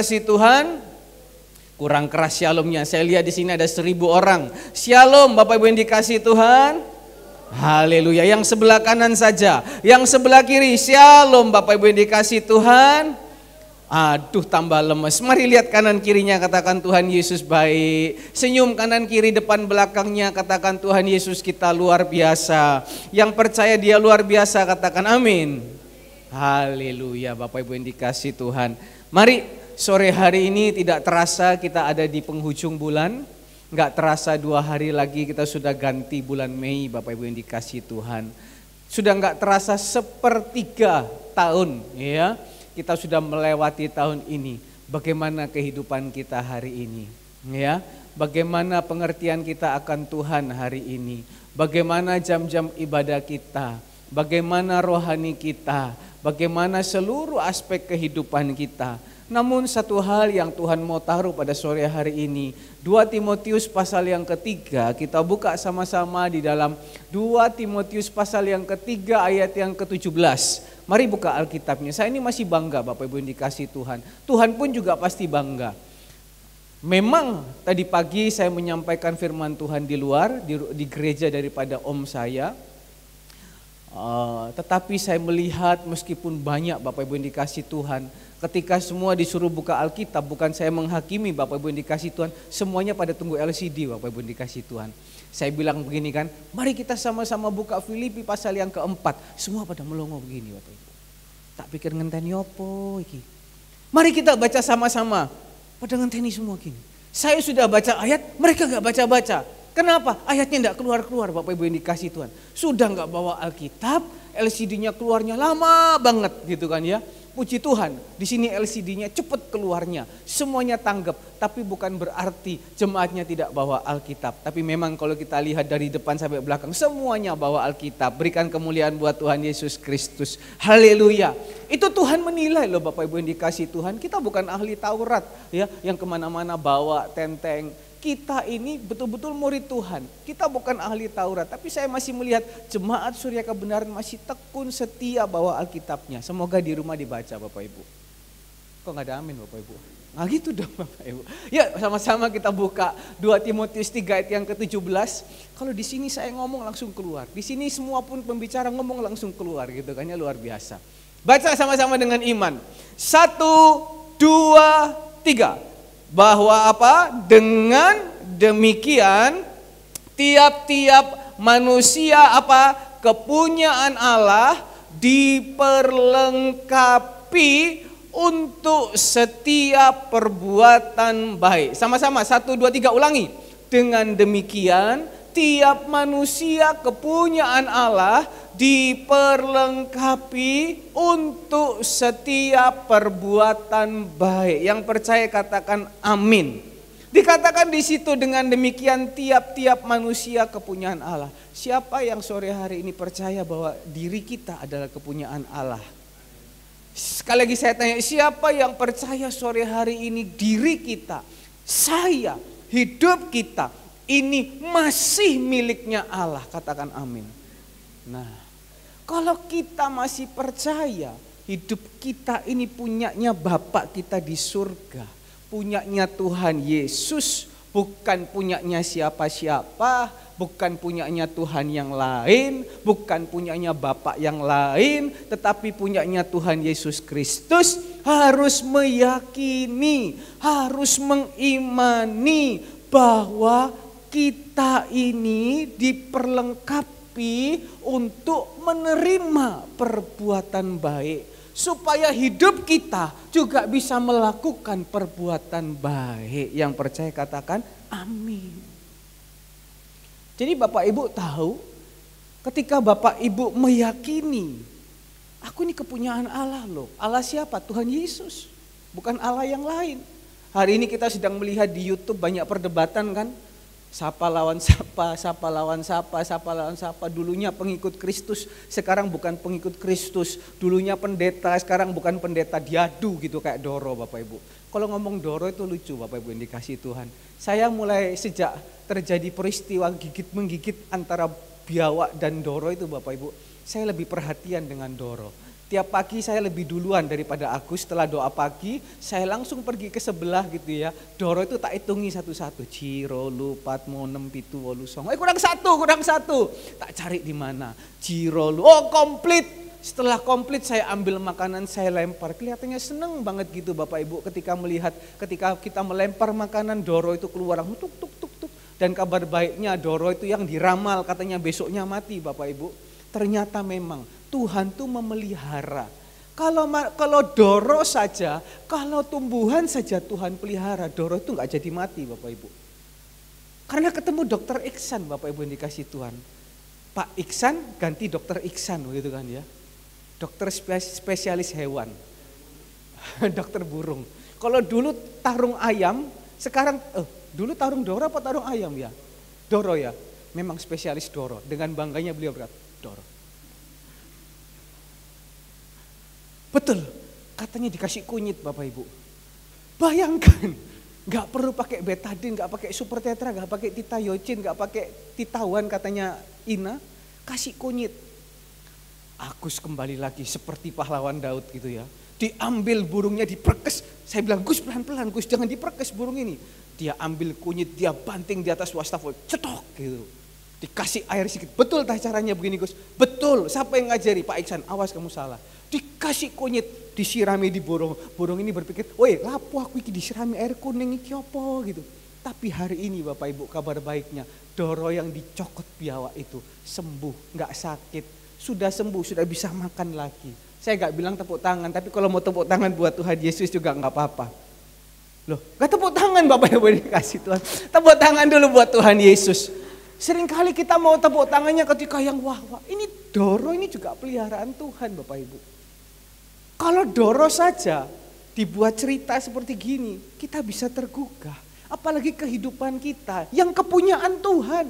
Kasih Tuhan, kurang keras shalomnya. Saya lihat di sini ada 1000 orang. Shalom Bapak Ibu yang dikasih Tuhan. Haleluya. Yang sebelah kanan saja, yang sebelah kiri. Shalom Bapak Ibu yang dikasih Tuhan. Aduh, tambah lemes. Mari lihat kanan kirinya, katakan Tuhan Yesus baik. Senyum kanan kiri depan belakangnya, katakan Tuhan Yesus kita luar biasa. Yang percaya dia luar biasa, katakan amin. Haleluya Bapak Ibu yang dikasih Tuhan. Mari sore hari ini tidak terasa kita ada di penghujung bulan. Enggak terasa 2 hari lagi kita sudah ganti bulan Mei Bapak Ibu yang dikasih Tuhan. Sudah enggak terasa 1/3 tahun ya. Kita sudah melewati tahun ini. Bagaimana kehidupan kita hari ini? Ya, bagaimana pengertian kita akan Tuhan hari ini? Bagaimana jam-jam ibadah kita? Bagaimana rohani kita? Bagaimana seluruh aspek kehidupan kita? Namun satu hal yang Tuhan mau taruh pada sore hari ini, 2 Timotius pasal yang ketiga, kita buka sama-sama di dalam 2 Timotius pasal yang ketiga ayat yang ke-17. Mari buka Alkitabnya. Saya ini masih bangga Bapak Ibu yang dikasih Tuhan. Tuhan pun juga pasti bangga. Memang tadi pagi saya menyampaikan firman Tuhan di luar, di gereja daripada om saya. Tetapi saya melihat meskipun banyak Bapak Ibu yang dikasih Tuhan, ketika semua disuruh buka Alkitab, bukan saya menghakimi Bapak Ibu yang dikasih Tuhan, semuanya pada tunggu LCD Bapak Ibu yang dikasih Tuhan. Saya bilang begini kan, mari kita sama-sama buka Filipi pasal yang keempat. Semua pada melongo begini Bapak Ibu. Tak pikir ngenteni opo iki. Mari kita baca sama-sama. Pada ngenteni semua gini. Saya sudah baca ayat, mereka gak baca-baca. Kenapa? Ayatnya enggak keluar-keluar Bapak Ibu yang dikasih Tuhan. Sudah enggak bawa Alkitab, LCD-nya keluarnya lama banget gitu kan ya. Puji Tuhan, di sini LCD-nya cepat keluarnya, semuanya tanggap. Tapi bukan berarti jemaatnya tidak bawa Alkitab. Tapi memang kalau kita lihat dari depan sampai belakang, semuanya bawa Alkitab. Berikan kemuliaan buat Tuhan Yesus Kristus. Haleluya. Itu Tuhan menilai loh Bapak Ibu yang dikasih Tuhan. Kita bukan ahli Taurat ya, yang kemana-mana bawa tenteng. Kita ini betul-betul murid Tuhan. Kita bukan ahli Taurat, tapi saya masih melihat jemaat Surya Kebenaran masih tekun setia bawa Alkitabnya. Semoga di rumah dibaca Bapak Ibu. Kok gak ada amin Bapak Ibu? Nah gitu dong Bapak Ibu. Ya sama-sama kita buka 2 Timotius 3 ayat yang ke-17. Kalau di sini saya ngomong langsung keluar. Di sini semua pun pembicara ngomong langsung keluar gitu kan ya, luar biasa. Baca sama-sama dengan iman. 1, 2, 3. Bahwa apa? Dengan demikian tiap-tiap manusia apa? Kepunyaan Allah diperlengkapi untuk setiap perbuatan baik. Sama-sama 1, 2, 3 ulangi. Dengan demikian tiap manusia kepunyaan Allah diperlengkapi untuk setiap perbuatan baik. Yang percaya katakan amin. Dikatakan di situ dengan demikian tiap-tiap manusia kepunyaan Allah. Siapa yang sore hari ini percaya bahwa diri kita adalah kepunyaan Allah? Sekali lagi saya tanya, siapa yang percaya sore hari ini diri kita, saya, hidup kita ini masih miliknya Allah? Katakan amin. Nah, kalau kita masih percaya hidup kita ini punyanya Bapak kita di surga, punyanya Tuhan Yesus, bukan punyanya siapa-siapa, bukan punyanya Tuhan yang lain, bukan punyanya Bapak yang lain, tetapi punyanya Tuhan Yesus Kristus, harus meyakini, harus mengimani bahwa kita ini diperlengkapi untuk menerima perbuatan baik. Supaya hidup kita juga bisa melakukan perbuatan baik. Yang percaya katakan amin. Jadi Bapak Ibu tahu, ketika Bapak Ibu meyakini, aku ini kepunyaan Allah loh. Allah siapa? Tuhan Yesus, bukan Allah yang lain. Hari ini kita sedang melihat di YouTube banyak perdebatan kan. Siapa lawan siapa, siapa lawan siapa, siapa lawan siapa. Dulunya pengikut Kristus, sekarang bukan pengikut Kristus. Dulunya pendeta, sekarang bukan pendeta. Diadu gitu kayak Doro Bapak Ibu. Kalau ngomong Doro itu lucu Bapak Ibu yang dikasih Tuhan. Saya mulai sejak terjadi peristiwa gigit-menggigit antara biawak dan Doro itu Bapak Ibu, saya lebih perhatian dengan Doro. Tiap pagi saya lebih duluan daripada Agus, setelah doa pagi saya langsung pergi ke sebelah gitu ya. Doro itu tak hitungi satu-satu. Ciro, lupat, monem, pitu, wolu, song. Kurang satu. Tak cari di mana. Ciro, oh komplit. Setelah komplit saya ambil makanan, saya lempar. Kelihatannya seneng banget gitu Bapak Ibu ketika melihat, ketika kita melempar makanan, Doro itu keluar. Tuk, tuk, tuk, tuk. Dan kabar baiknya Doro itu yang diramal katanya besoknya mati Bapak Ibu. Ternyata memang Tuhan tuh memelihara. Kalau Doro saja, kalau tumbuhan saja Tuhan pelihara, Doro itu nggak jadi mati Bapak Ibu. Karena ketemu dokter Iksan Bapak Ibu yang dikasih Tuhan. Pak Iksan ganti dokter Iksan gitu kan ya. Dokter spesialis hewan. Dokter burung. Kalau dulu tarung ayam, sekarang dulu tarung Doro apa tarung ayam ya? Doro ya. Memang spesialis Doro. Dengan bangganya beliau berkata, Doro. Betul, katanya dikasih kunyit Bapak Ibu. Bayangkan, gak perlu pakai betadine, gak pakai super tetra, gak pakai titayocin, gak pakai titawan katanya Ina. Kasih kunyit. Agus kembali lagi seperti pahlawan Daud gitu ya. Diambil burungnya, diperkes. Saya bilang, Gus pelan-pelan, Gus jangan diperkes burung ini. Dia ambil kunyit, dia banting di atas wastafel, cetok gitu. Dikasih air sedikit, betul tah caranya begini Gus? Betul, siapa yang ngajari? Pak Iksan, awas kamu salah. Dikasih kunyit, disirami di burung. Burung ini berpikir, woi lapo aku iki disirami air kuning iki apa gitu. Tapi hari ini Bapak Ibu kabar baiknya, Doro yang dicokot biawak itu sembuh, gak sakit. Sudah sembuh, sudah bisa makan lagi. Saya gak bilang tepuk tangan, tapi kalau mau tepuk tangan buat Tuhan Yesus juga gak apa-apa. Loh, gak tepuk tangan Bapak Ibu dikasih Tuhan. Tepuk tangan dulu buat Tuhan Yesus. Seringkali kita mau tepuk tangannya ketika yang wah, ini Doro ini juga peliharaan Tuhan Bapak Ibu. Kalau Doro saja dibuat cerita seperti gini, kita bisa tergugah. Apalagi kehidupan kita yang kepunyaan Tuhan.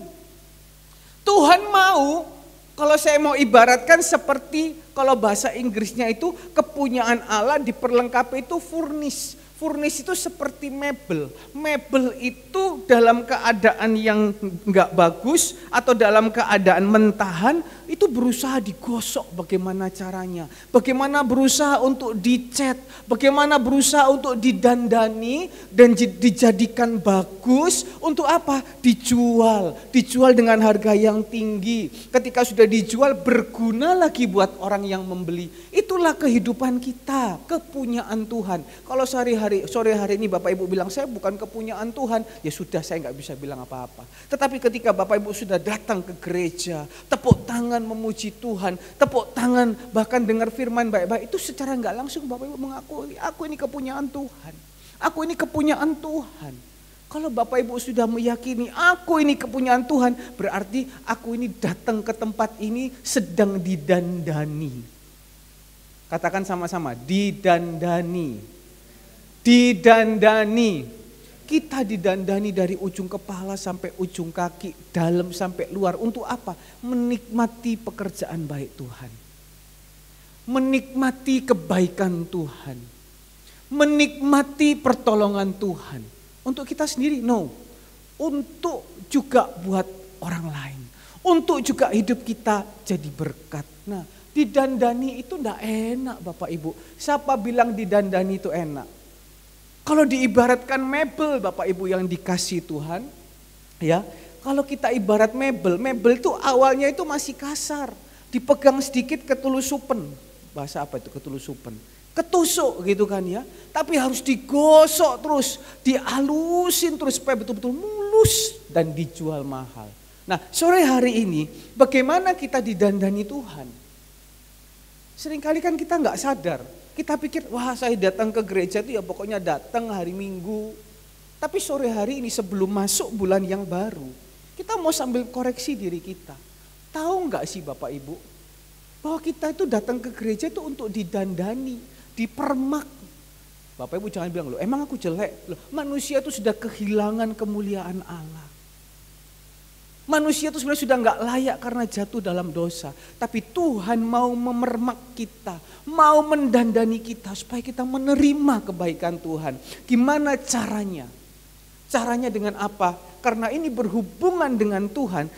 Tuhan mau, kalau saya mau ibaratkan seperti kalau bahasa Inggrisnya itu kepunyaan Allah diperlengkapi itu furnish. Furnish itu seperti mebel. Mebel itu dalam keadaan yang enggak bagus atau dalam keadaan mentahan itu berusaha digosok bagaimana caranya. Bagaimana berusaha untuk dicat, bagaimana berusaha untuk didandani dan dijadikan bagus untuk apa? Dijual. Dijual dengan harga yang tinggi. Ketika sudah dijual berguna lagi buat orang yang membeli. Itulah kehidupan kita, kepunyaan Tuhan. Kalau sore hari ini Bapak Ibu bilang saya bukan kepunyaan Tuhan, ya sudah saya nggak bisa bilang apa-apa. Tetapi ketika Bapak Ibu sudah datang ke gereja, tepuk tangan memuji Tuhan, tepuk tangan bahkan dengar firman baik-baik, itu secara nggak langsung Bapak Ibu mengakui, aku ini kepunyaan Tuhan. Aku ini kepunyaan Tuhan. Kalau Bapak Ibu sudah meyakini aku ini kepunyaan Tuhan, berarti aku ini datang ke tempat ini sedang didandani. Katakan sama-sama, didandani. Didandani. Kita didandani dari ujung kepala sampai ujung kaki, dalam sampai luar. Untuk apa? Menikmati pekerjaan baik Tuhan. Menikmati kebaikan Tuhan. Menikmati pertolongan Tuhan. Untuk kita sendiri? No. Untuk juga buat orang lain. Untuk juga hidup kita jadi berkat. Nah, didandani itu enggak enak Bapak Ibu. Siapa bilang didandani itu enak? Kalau diibaratkan mebel Bapak Ibu yang dikasih Tuhan, ya, kalau kita ibarat mebel itu awalnya itu masih kasar, dipegang sedikit ketulusupen, bahasa apa itu ketulusupen, ketusuk gitu kan ya, tapi harus digosok terus, dialusin terus supaya betul-betul mulus dan dijual mahal. Nah sore hari ini bagaimana kita didandani Tuhan? Seringkali kan kita nggak sadar. Kita pikir, wah saya datang ke gereja itu ya pokoknya datang hari Minggu. Tapi sore hari ini sebelum masuk bulan yang baru, kita mau sambil koreksi diri kita. Tahu nggak sih Bapak Ibu, bahwa kita itu datang ke gereja itu untuk didandani, dipermak. Bapak Ibu jangan bilang, loh emang aku jelek? Loh, manusia itu sudah kehilangan kemuliaan Allah. Manusia itu sebenarnya sudah nggak layak karena jatuh dalam dosa. Tapi Tuhan mau memermak kita, mau mendandani kita supaya kita menerima kebaikan Tuhan. Gimana caranya? Caranya dengan apa? Karena ini berhubungan dengan Tuhan.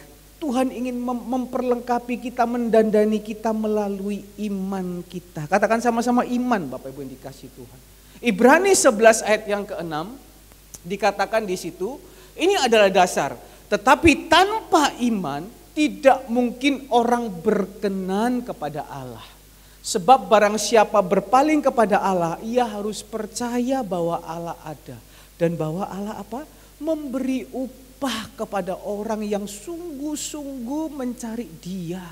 Tuhan ingin memperlengkapi kita, mendandani kita melalui iman kita. Katakan sama-sama iman, Bapak Ibu yang dikasihi Tuhan. Ibrani 11 ayat yang ke-6 dikatakan di situ, ini adalah dasar. Tetapi tanpa iman tidak mungkin orang berkenan kepada Allah. Sebab barang siapa berpaling kepada Allah, ia harus percaya bahwa Allah ada. Dan bahwa Allah apa? Memberi upah kepada orang yang sungguh-sungguh mencari Dia.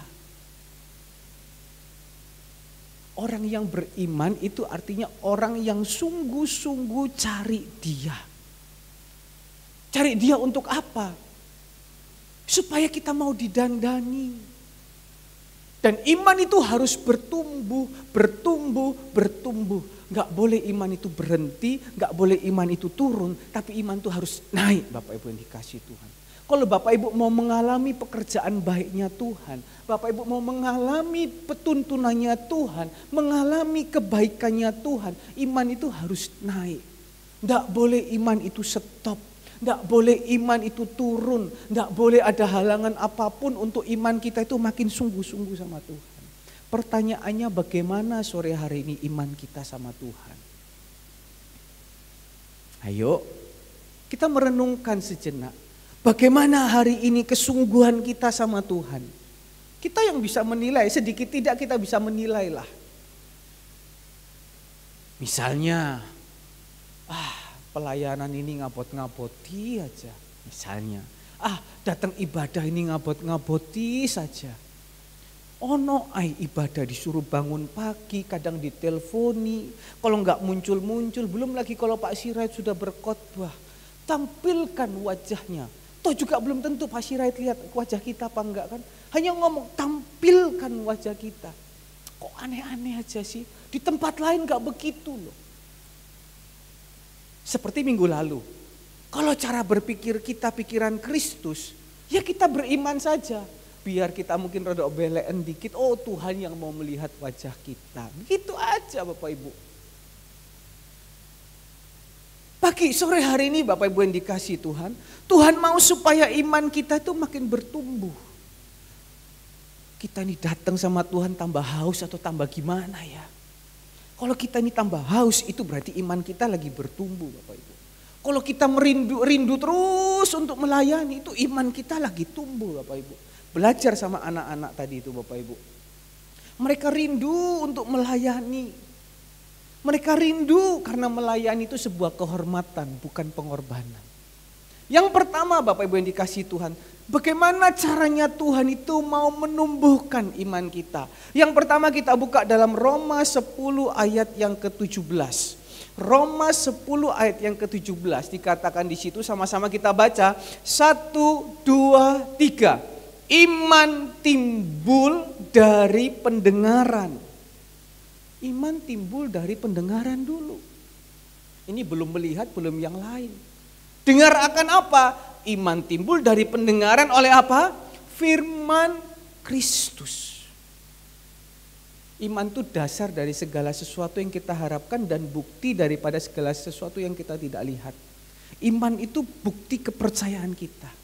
Orang yang beriman itu artinya orang yang sungguh-sungguh cari Dia. Cari Dia untuk apa? Supaya kita mau didandani. Dan iman itu harus bertumbuh, bertumbuh, bertumbuh. Gak boleh iman itu berhenti, gak boleh iman itu turun. Tapi iman itu harus naik, Bapak Ibu yang dikasihi Tuhan. Kalau Bapak Ibu mau mengalami pekerjaan baiknya Tuhan, Bapak Ibu mau mengalami petuntunannya Tuhan, mengalami kebaikannya Tuhan, iman itu harus naik. Gak boleh iman itu stop. Tidak boleh iman itu turun, tidak boleh ada halangan apapun untuk iman kita itu makin sungguh-sungguh sama Tuhan. Pertanyaannya bagaimana sore hari ini iman kita sama Tuhan? Ayo kita merenungkan sejenak. Bagaimana hari ini kesungguhan kita sama Tuhan? Kita yang bisa menilai, sedikit tidak kita bisa menilai lah. Misalnya, pelayanan ini ngabot-ngaboti aja misalnya. Datang ibadah ini ngabot-ngaboti saja. Ono ibadah disuruh bangun pagi, kadang diteleponi. Kalau enggak muncul-muncul, belum lagi kalau Pak Sirait sudah berkhotbah. Tampilkan wajahnya. Toh juga belum tentu Pak Sirait lihat wajah kita apa enggak kan. Hanya ngomong tampilkan wajah kita. Kok aneh-aneh aja sih. Di tempat lain enggak begitu loh. Seperti minggu lalu, kalau cara berpikir kita pikiran Kristus, ya kita beriman saja. Biar kita mungkin rada belean dikit, oh Tuhan yang mau melihat wajah kita. Begitu aja Bapak Ibu. Pagi sore hari ini Bapak Ibu yang dikasihi Tuhan, Tuhan mau supaya iman kita itu makin bertumbuh. Kita ini datang sama Tuhan tambah haus atau tambah gimana ya? Kalau kita ini tambah haus itu berarti iman kita lagi bertumbuh Bapak Ibu. Kalau kita rindu terus untuk melayani itu iman kita lagi tumbuh Bapak Ibu. Belajar sama anak-anak tadi itu Bapak Ibu. Mereka rindu untuk melayani. Mereka rindu karena melayani itu sebuah kehormatan bukan pengorbanan. Yang pertama Bapak Ibu yang dikasihi Tuhan, bagaimana caranya Tuhan itu mau menumbuhkan iman kita. Yang pertama kita buka dalam Roma 10 ayat yang ke-17. Roma 10 ayat yang ke-17 dikatakan di situ, sama-sama kita baca. 1, 2, 3. Iman timbul dari pendengaran. Iman timbul dari pendengaran dulu. Ini belum melihat, belum yang lain. Dengar akan apa? Iman timbul dari pendengaran oleh apa? Firman Kristus. Iman itu dasar dari segala sesuatu yang kita harapkan dan bukti daripada segala sesuatu yang kita tidak lihat. Iman itu bukti kepercayaan kita.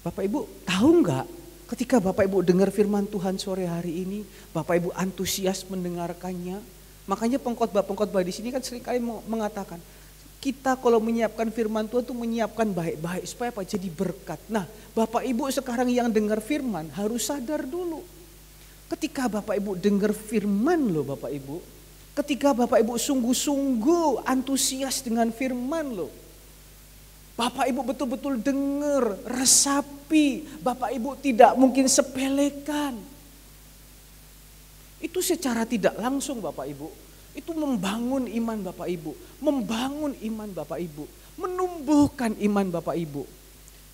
Bapak Ibu tahu enggak, ketika Bapak Ibu dengar firman Tuhan sore hari ini, Bapak Ibu antusias mendengarkannya. Makanya pengkhotbah di sini kan seringkali mengatakan, kita kalau menyiapkan firman Tuhan itu menyiapkan baik-baik supaya apa? Jadi berkat. Nah, Bapak Ibu sekarang yang dengar firman harus sadar dulu. Ketika Bapak Ibu dengar firman loh Bapak Ibu. Ketika Bapak Ibu sungguh-sungguh antusias dengan firman loh. Bapak Ibu betul-betul dengar, resapi. Bapak Ibu tidak mungkin sepelekan. Itu secara tidak langsung Bapak Ibu. Itu membangun iman Bapak Ibu, membangun iman Bapak Ibu, menumbuhkan iman Bapak Ibu.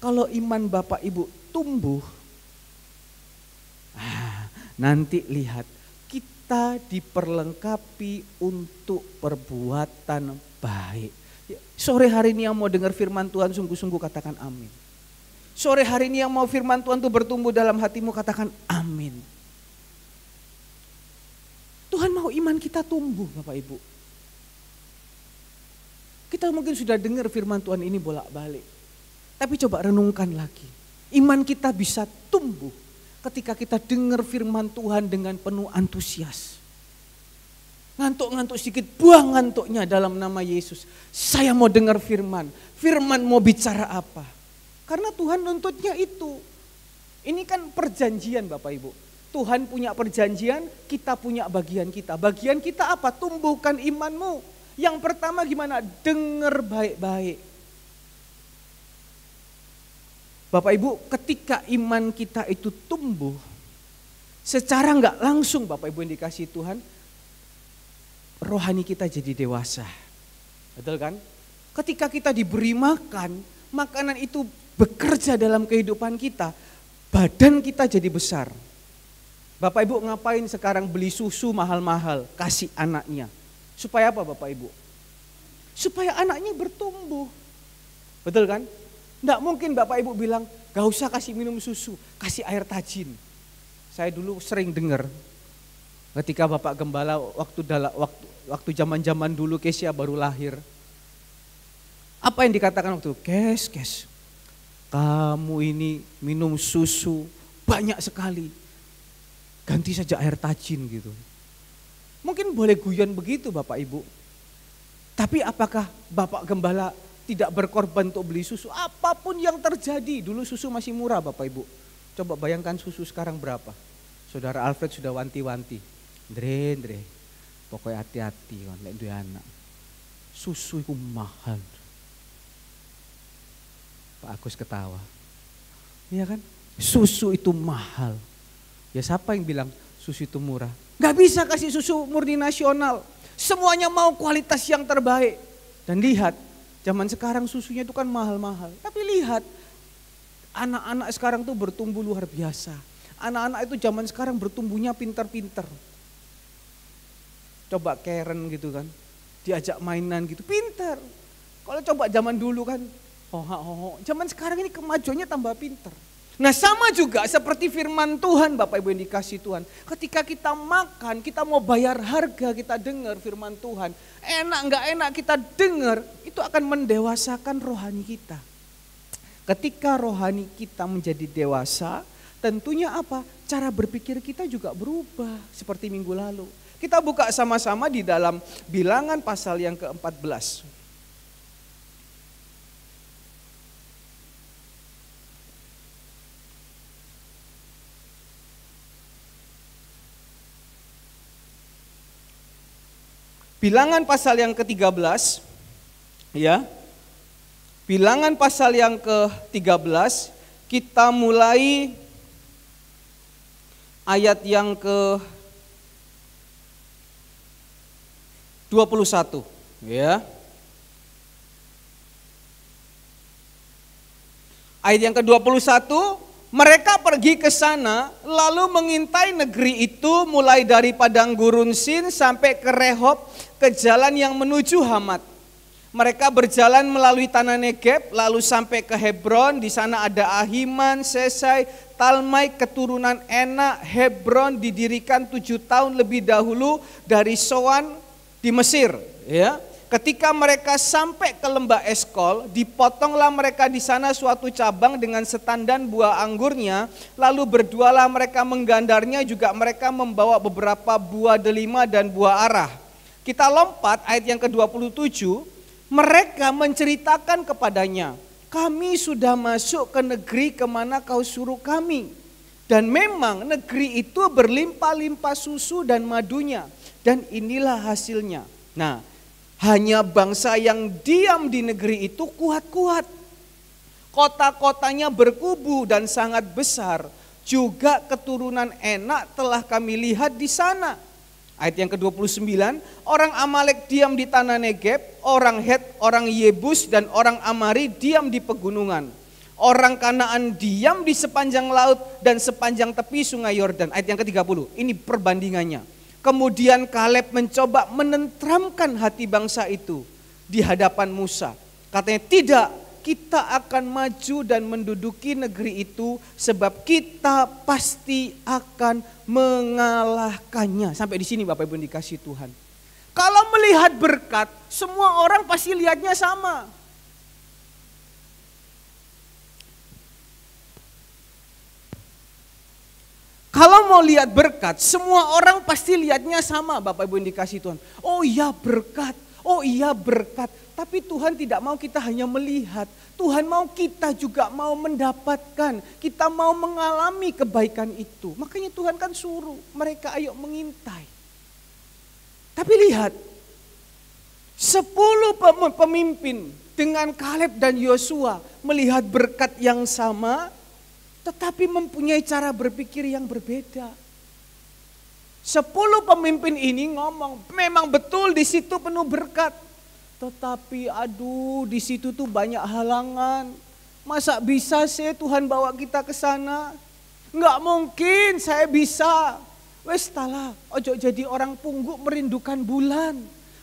Kalau iman Bapak Ibu tumbuh, nanti lihat kita diperlengkapi untuk perbuatan baik. Sore hari ini yang mau dengar firman Tuhan sungguh-sungguh katakan amin. Sore hari ini yang mau firman Tuhan itu bertumbuh dalam hatimu katakan amin. Tuhan mau iman kita tumbuh Bapak Ibu. Kita mungkin sudah dengar firman Tuhan ini bolak-balik. Tapi coba renungkan lagi. Iman kita bisa tumbuh ketika kita dengar firman Tuhan dengan penuh antusias. Ngantuk-ngantuk sedikit, buang ngantuknya dalam nama Yesus. Saya mau dengar firman. Firman mau bicara apa? Karena Tuhan nuntutnya itu. Ini kan perjanjian Bapak Ibu. Tuhan punya perjanjian, kita punya bagian kita. Bagian kita apa? Tumbuhkan imanmu. Yang pertama gimana? Dengar baik-baik. Bapak Ibu, ketika iman kita itu tumbuh, secara nggak langsung Bapak Ibu yang dikasihi Tuhan, rohani kita jadi dewasa. Betul kan? Ketika kita diberi makan, makanan itu bekerja dalam kehidupan kita, badan kita jadi besar. Bapak Ibu ngapain sekarang beli susu mahal-mahal, kasih anaknya. Supaya apa Bapak Ibu? Supaya anaknya bertumbuh. Betul kan? Nggak mungkin Bapak Ibu bilang, gak usah kasih minum susu, kasih air tajin. Saya dulu sering dengar, ketika Bapak Gembala waktu zaman-zaman dulu Kesia baru lahir. Apa yang dikatakan waktu itu? Kes, kamu ini minum susu banyak sekali. Ganti saja air tajin gitu. Mungkin boleh guyon begitu Bapak Ibu. Tapi apakah Bapak Gembala tidak berkorban untuk beli susu? Apapun yang terjadi, dulu susu masih murah Bapak Ibu. Coba bayangkan susu sekarang berapa. Saudara Alfred sudah wanti-wanti. Andre, pokoknya hati-hati kan, lek duwe anak. Susu itu mahal. Pak Agus ketawa. Iya kan? Susu itu mahal. Ya siapa yang bilang susu itu murah? Gak bisa kasih susu murni nasional. Semuanya mau kualitas yang terbaik. Dan lihat, zaman sekarang susunya itu kan mahal-mahal. Tapi lihat, anak-anak sekarang tuh bertumbuh luar biasa. Anak-anak itu zaman sekarang bertumbuhnya pinter-pinter. Coba Karen gitu kan, diajak mainan gitu, pinter. Kalau coba zaman dulu kan, zaman sekarang ini kemajuannya tambah pinter. Nah sama juga seperti firman Tuhan Bapak Ibu yang dikasih Tuhan. Ketika kita makan, kita mau bayar harga, kita dengar firman Tuhan. Enak nggak enak kita dengar, itu akan mendewasakan rohani kita. Ketika rohani kita menjadi dewasa, tentunya apa? Cara berpikir kita juga berubah seperti minggu lalu. Kita buka sama-sama di dalam Bilangan pasal yang ke-14. Bilangan pasal yang ke-13, ya. Bilangan pasal yang ke-13, kita mulai ayat yang ke-21, ya. Ayat yang ke-21, mereka pergi ke sana lalu mengintai negeri itu mulai dari padang gurun Sin sampai ke Rehob, ke jalan yang menuju Hamat. Mereka berjalan melalui tanah Negeb lalu sampai ke Hebron. Di sana ada Ahiman, Sesai, Talmai, keturunan Enak. Hebron didirikan 7 tahun lebih dahulu dari Soan di Mesir, ya. Ketika mereka sampai ke lembah Eskol, dipotonglah mereka di sana suatu cabang dengan setandan buah anggurnya, lalu berdualah mereka menggandarnya, juga mereka membawa beberapa buah delima dan buah arah. Kita lompat ayat yang ke-27, mereka menceritakan kepadanya, kami sudah masuk ke negeri kemana kau suruh kami. Dan memang negeri itu berlimpah-limpah susu dan madunya, dan inilah hasilnya. Nah, hanya bangsa yang diam di negeri itu kuat-kuat. Kota-kotanya berkubu dan sangat besar. Juga keturunan Enak telah kami lihat di sana. Ayat yang ke-29, orang Amalek diam di tanah Negeb, orang Het, orang Yebus dan orang Amari diam di pegunungan. Orang Kanaan diam di sepanjang laut dan sepanjang tepi sungai Yordan. Ayat yang ke-30, ini perbandingannya. Kemudian Kaleb mencoba menenteramkan hati bangsa itu di hadapan Musa. Katanya tidak, kita akan maju dan menduduki negeri itu sebab kita pasti akan mengalahkannya. Sampai di sini Bapak Ibu dikasih Tuhan. Kalau melihat berkat, semua orang pasti lihatnya sama. Kalau mau lihat berkat, semua orang pasti lihatnya sama Bapak Ibu yang dikasih Tuhan. Oh iya berkat, oh iya berkat. Tapi Tuhan tidak mau kita hanya melihat. Tuhan mau kita juga mau mendapatkan. Kita mau mengalami kebaikan itu. Makanya Tuhan kan suruh mereka ayo mengintai. Tapi lihat, 10 pemimpin dengan Kaleb dan Yosua melihat berkat yang sama, tetapi mempunyai cara berpikir yang berbeda. 10 pemimpin ini ngomong, memang betul di situ penuh berkat. Tetapi aduh, di situ tuh banyak halangan. Masa bisa sih Tuhan bawa kita ke sana? Enggak mungkin saya bisa. Wes tala, ojo jadi orang pungguk merindukan bulan.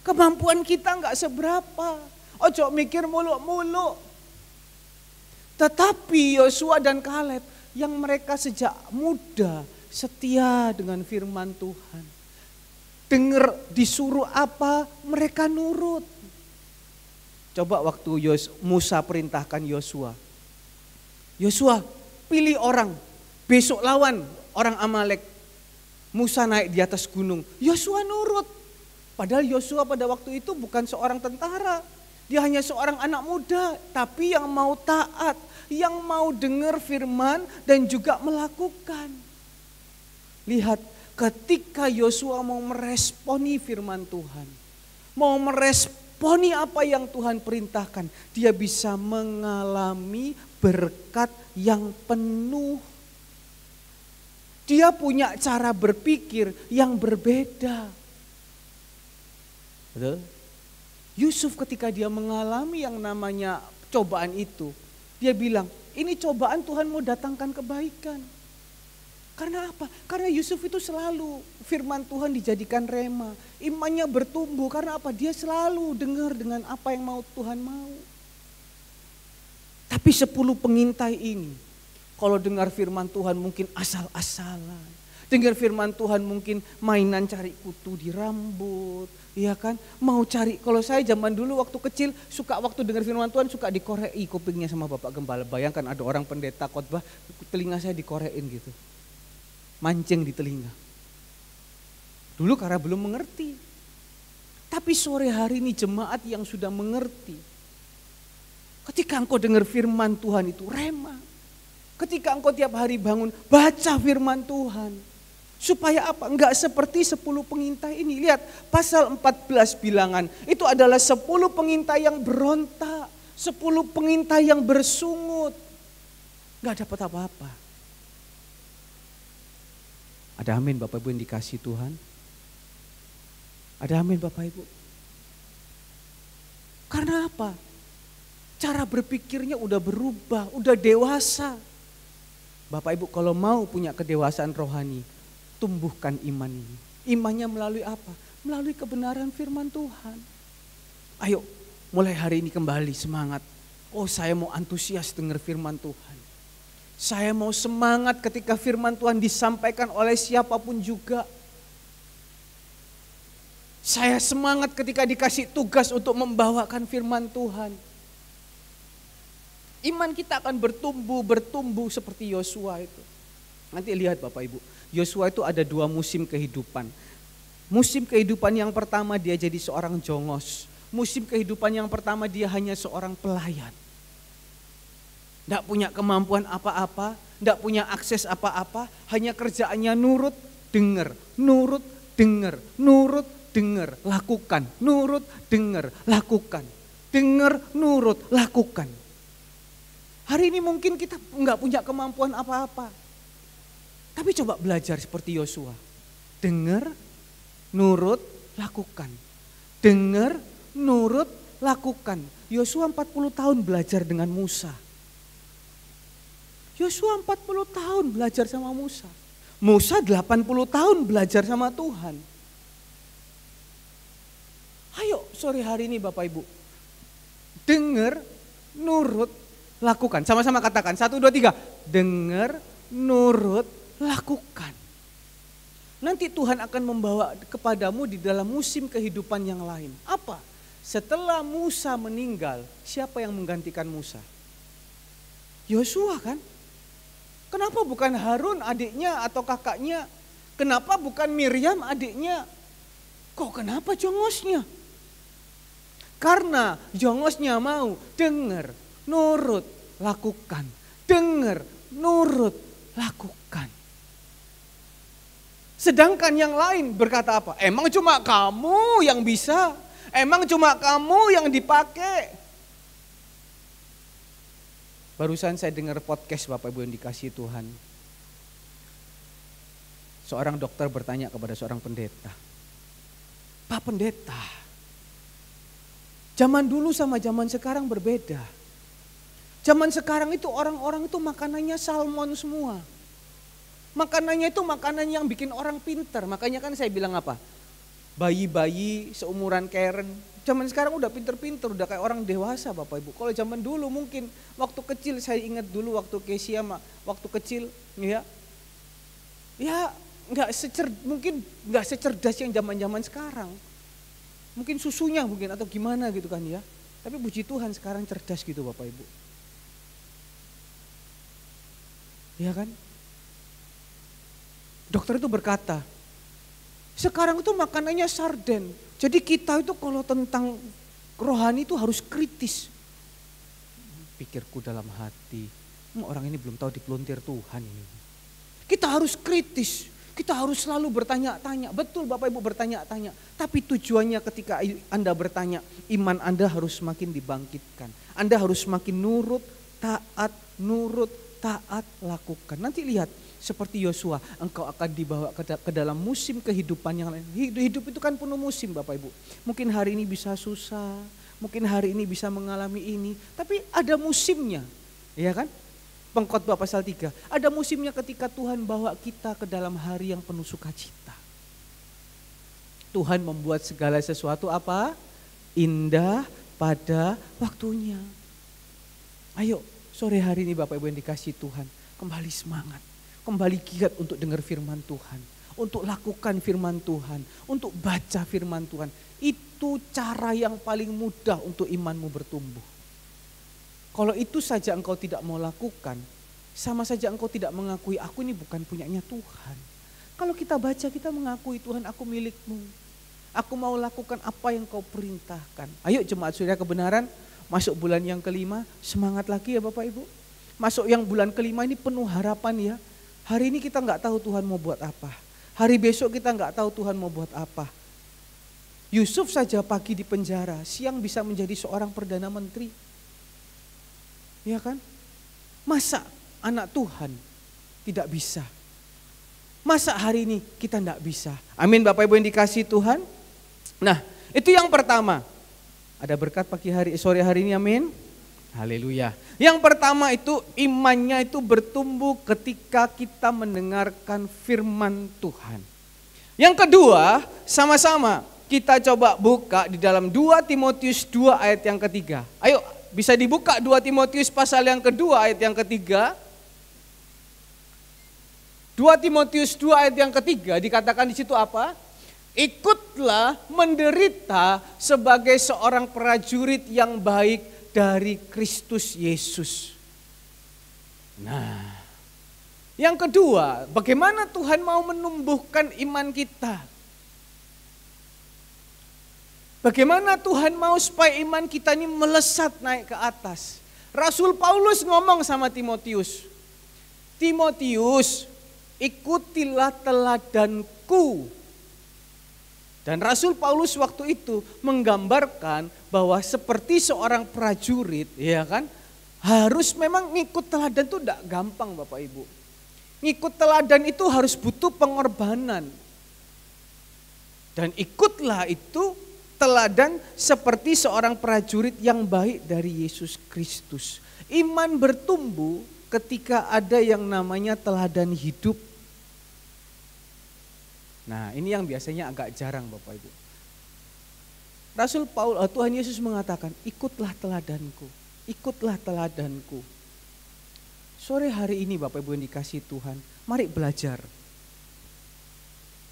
Kemampuan kita enggak seberapa. Ojo mikir muluk-muluk. Tetapi Yosua dan Kaleb yang mereka sejak muda setia dengan firman Tuhan. Dengar disuruh apa, mereka nurut. Coba waktu Musa perintahkan Yosua. Yosua pilih orang, besok lawan orang Amalek. Musa naik di atas gunung, Yosua nurut. Padahal Yosua pada waktu itu bukan seorang tentara. Dia hanya seorang anak muda, tapi yang mau taat, yang mau dengar firman dan juga melakukan. Lihat, ketika Yosua mau meresponi firman Tuhan, mau meresponi apa yang Tuhan perintahkan, dia bisa mengalami berkat yang penuh. Dia punya cara berpikir yang berbeda. Betul? Yusuf ketika dia mengalami yang namanya cobaan itu, dia bilang, ini cobaan Tuhan mau datangkan kebaikan. Karena apa? Karena Yusuf itu selalu firman Tuhan dijadikan rema. Imannya bertumbuh karena apa? Dia selalu dengar dengan apa yang mau Tuhan mau. Tapi 10 pengintai ini, kalau dengar firman Tuhan mungkin asal-asalan. Dengar firman Tuhan mungkin mainan cari kutu di rambut, ya kan? Mau cari, kalau saya zaman dulu waktu kecil suka waktu dengar firman Tuhan suka dikorei kupingnya sama Bapak Gembala. Bayangkan ada orang pendeta khotbah, telinga saya dikorein gitu. Mancing di telinga. Dulu karena belum mengerti. Tapi sore hari ini jemaat yang sudah mengerti. Ketika engkau dengar firman Tuhan itu rema. Ketika engkau tiap hari bangun baca firman Tuhan. Supaya apa? Enggak seperti 10 pengintai ini. Lihat pasal 14 bilangan. Itu adalah 10 pengintai yang berontak. 10 pengintai yang bersungut. Enggak dapat apa-apa. Ada amin Bapak Ibu yang dikasih Tuhan? Ada amin Bapak Ibu? Karena apa? Cara berpikirnya udah berubah, udah dewasa. Bapak Ibu kalau mau punya kedewasaan rohani, tumbuhkan iman ini. Imannya melalui apa? Melalui kebenaran firman Tuhan. Ayo mulai hari ini kembali semangat. Oh saya mau antusias dengar firman Tuhan. Saya mau semangat ketika firman Tuhan disampaikan oleh siapapun juga. Saya semangat ketika dikasih tugas untuk membawakan firman Tuhan. Iman kita akan bertumbuh seperti Yosua itu. Nanti lihat Bapak Ibu, Yosua itu ada 2 musim kehidupan. Musim kehidupan yang pertama dia jadi seorang jongos. Musim kehidupan yang pertama dia hanya seorang pelayan. Tidak punya kemampuan apa-apa, tidak punya akses apa-apa, hanya kerjaannya nurut, dengar, nurut, dengar, nurut, dengar, lakukan, nurut, dengar, lakukan, dengar, nurut, lakukan. Hari ini mungkin kita nggak punya kemampuan apa-apa, tapi coba belajar seperti Yosua, dengar, nurut, lakukan, dengar, nurut, lakukan. Yosua 40 tahun belajar dengan Musa. Yosua 40 tahun belajar sama Musa. Musa 80 tahun belajar sama Tuhan. Ayo sore hari ini Bapak Ibu. Dengar, nurut, lakukan. Sama-sama katakan. 1, 2, 3. Dengar, nurut, lakukan. Nanti Tuhan akan membawa kepadamu di dalam musim kehidupan yang lain. Apa? Setelah Musa meninggal, siapa yang menggantikan Musa? Yosua kan? Kenapa bukan Harun adiknya atau kakaknya? Kenapa bukan Miriam adiknya? Kok kenapa jongosnya? Karena jongosnya mau dengar, nurut, lakukan. Dengar, nurut, lakukan. Sedangkan yang lain berkata apa? Emang cuma kamu yang bisa? Emang cuma kamu yang dipakai? Barusan saya dengar podcast Bapak Ibu yang dikasihi Tuhan. Seorang dokter bertanya kepada seorang pendeta. Pak Pendeta, zaman dulu sama zaman sekarang berbeda. Zaman sekarang itu orang-orang itu makanannya salmon semua. Makanannya itu makanan yang bikin orang pinter. Makanya kan saya bilang apa? Bayi-bayi seumuran Karen. Zaman sekarang udah pinter-pinter, udah kayak orang dewasa Bapak Ibu. Kalau zaman dulu mungkin waktu kecil, saya ingat dulu waktu Kesia waktu kecil ya mungkin nggak secerdas yang zaman-zaman sekarang. Mungkin susunya mungkin atau gimana gitu kan ya. Tapi puji Tuhan sekarang cerdas gitu Bapak Ibu. Ya kan? Dokter itu berkata, sekarang itu makanannya sarden. Jadi kita itu kalau tentang rohani itu harus kritis. Pikirku dalam hati, orang ini belum tahu dipeluntir Tuhan ini. Kita harus kritis. Kita harus selalu bertanya-tanya. Betul Bapak Ibu bertanya-tanya. Tapi tujuannya ketika Anda bertanya, iman Anda harus semakin dibangkitkan. Anda harus semakin nurut, taat, lakukan. Nanti lihat seperti Yosua, engkau akan dibawa ke dalam musim kehidupan yang lain. Hidup itu kan penuh musim Bapak Ibu. Mungkin hari ini bisa susah, mungkin hari ini bisa mengalami ini. Tapi ada musimnya, ya kan? Pengkhotbah pasal 3. Ada musimnya ketika Tuhan bawa kita ke dalam hari yang penuh sukacita. Tuhan membuat segala sesuatu apa? Indah pada waktunya. Ayo sore hari ini Bapak Ibu yang dikasihi Tuhan, kembali semangat. Kembali giat untuk dengar firman Tuhan. Untuk lakukan firman Tuhan. Untuk baca firman Tuhan. Itu cara yang paling mudah untuk imanmu bertumbuh. Kalau itu saja engkau tidak mau lakukan, sama saja engkau tidak mengakui aku ini bukan punyanya Tuhan. Kalau kita baca, kita mengakui Tuhan aku milikmu. Aku mau lakukan apa yang kau perintahkan. Ayo jemaat surya kebenaran, masuk bulan yang kelima, semangat lagi ya Bapak Ibu. Masuk yang bulan kelima ini penuh harapan ya. Hari ini kita nggak tahu Tuhan mau buat apa. Hari besok kita nggak tahu Tuhan mau buat apa. Yusuf saja pagi di penjara, siang bisa menjadi seorang perdana menteri. Ya kan? Masa anak Tuhan tidak bisa? Masa hari ini kita tidak bisa? Amin Bapak Ibu yang dikasihi Tuhan. Nah itu yang pertama. Ada berkat pagi hari, sore hari ini amin. Haleluya. Yang pertama itu imannya itu bertumbuh ketika kita mendengarkan firman Tuhan. Yang kedua sama-sama kita coba buka di dalam 2 Timotius 2 ayat yang ketiga. Ayo bisa dibuka 2 Timotius pasal yang kedua ayat yang ketiga. 2 Timotius 2 ayat yang ketiga dikatakan di situ apa? Ikutlah menderita sebagai seorang prajurit yang baik dari Kristus Yesus. Nah, yang kedua, bagaimana Tuhan mau menumbuhkan iman kita? Bagaimana Tuhan mau supaya iman kita ini melesat naik ke atas? Rasul Paulus ngomong sama Timotius, Timotius, ikutilah teladanku. Dan Rasul Paulus waktu itu menggambarkan bahwa seperti seorang prajurit, ya kan, harus memang ngikut teladan itu tidak gampang Bapak Ibu. Ngikut teladan itu harus butuh pengorbanan. Dan ikutlah itu teladan seperti seorang prajurit yang baik dari Yesus Kristus. Iman bertumbuh ketika ada yang namanya teladan hidup. Nah ini yang biasanya agak jarang Bapak Ibu. Rasul Paulus, Tuhan Yesus mengatakan, ikutlah teladanku, ikutlah teladanku. Sore hari ini Bapak Ibu yang dikasihi Tuhan, mari belajar.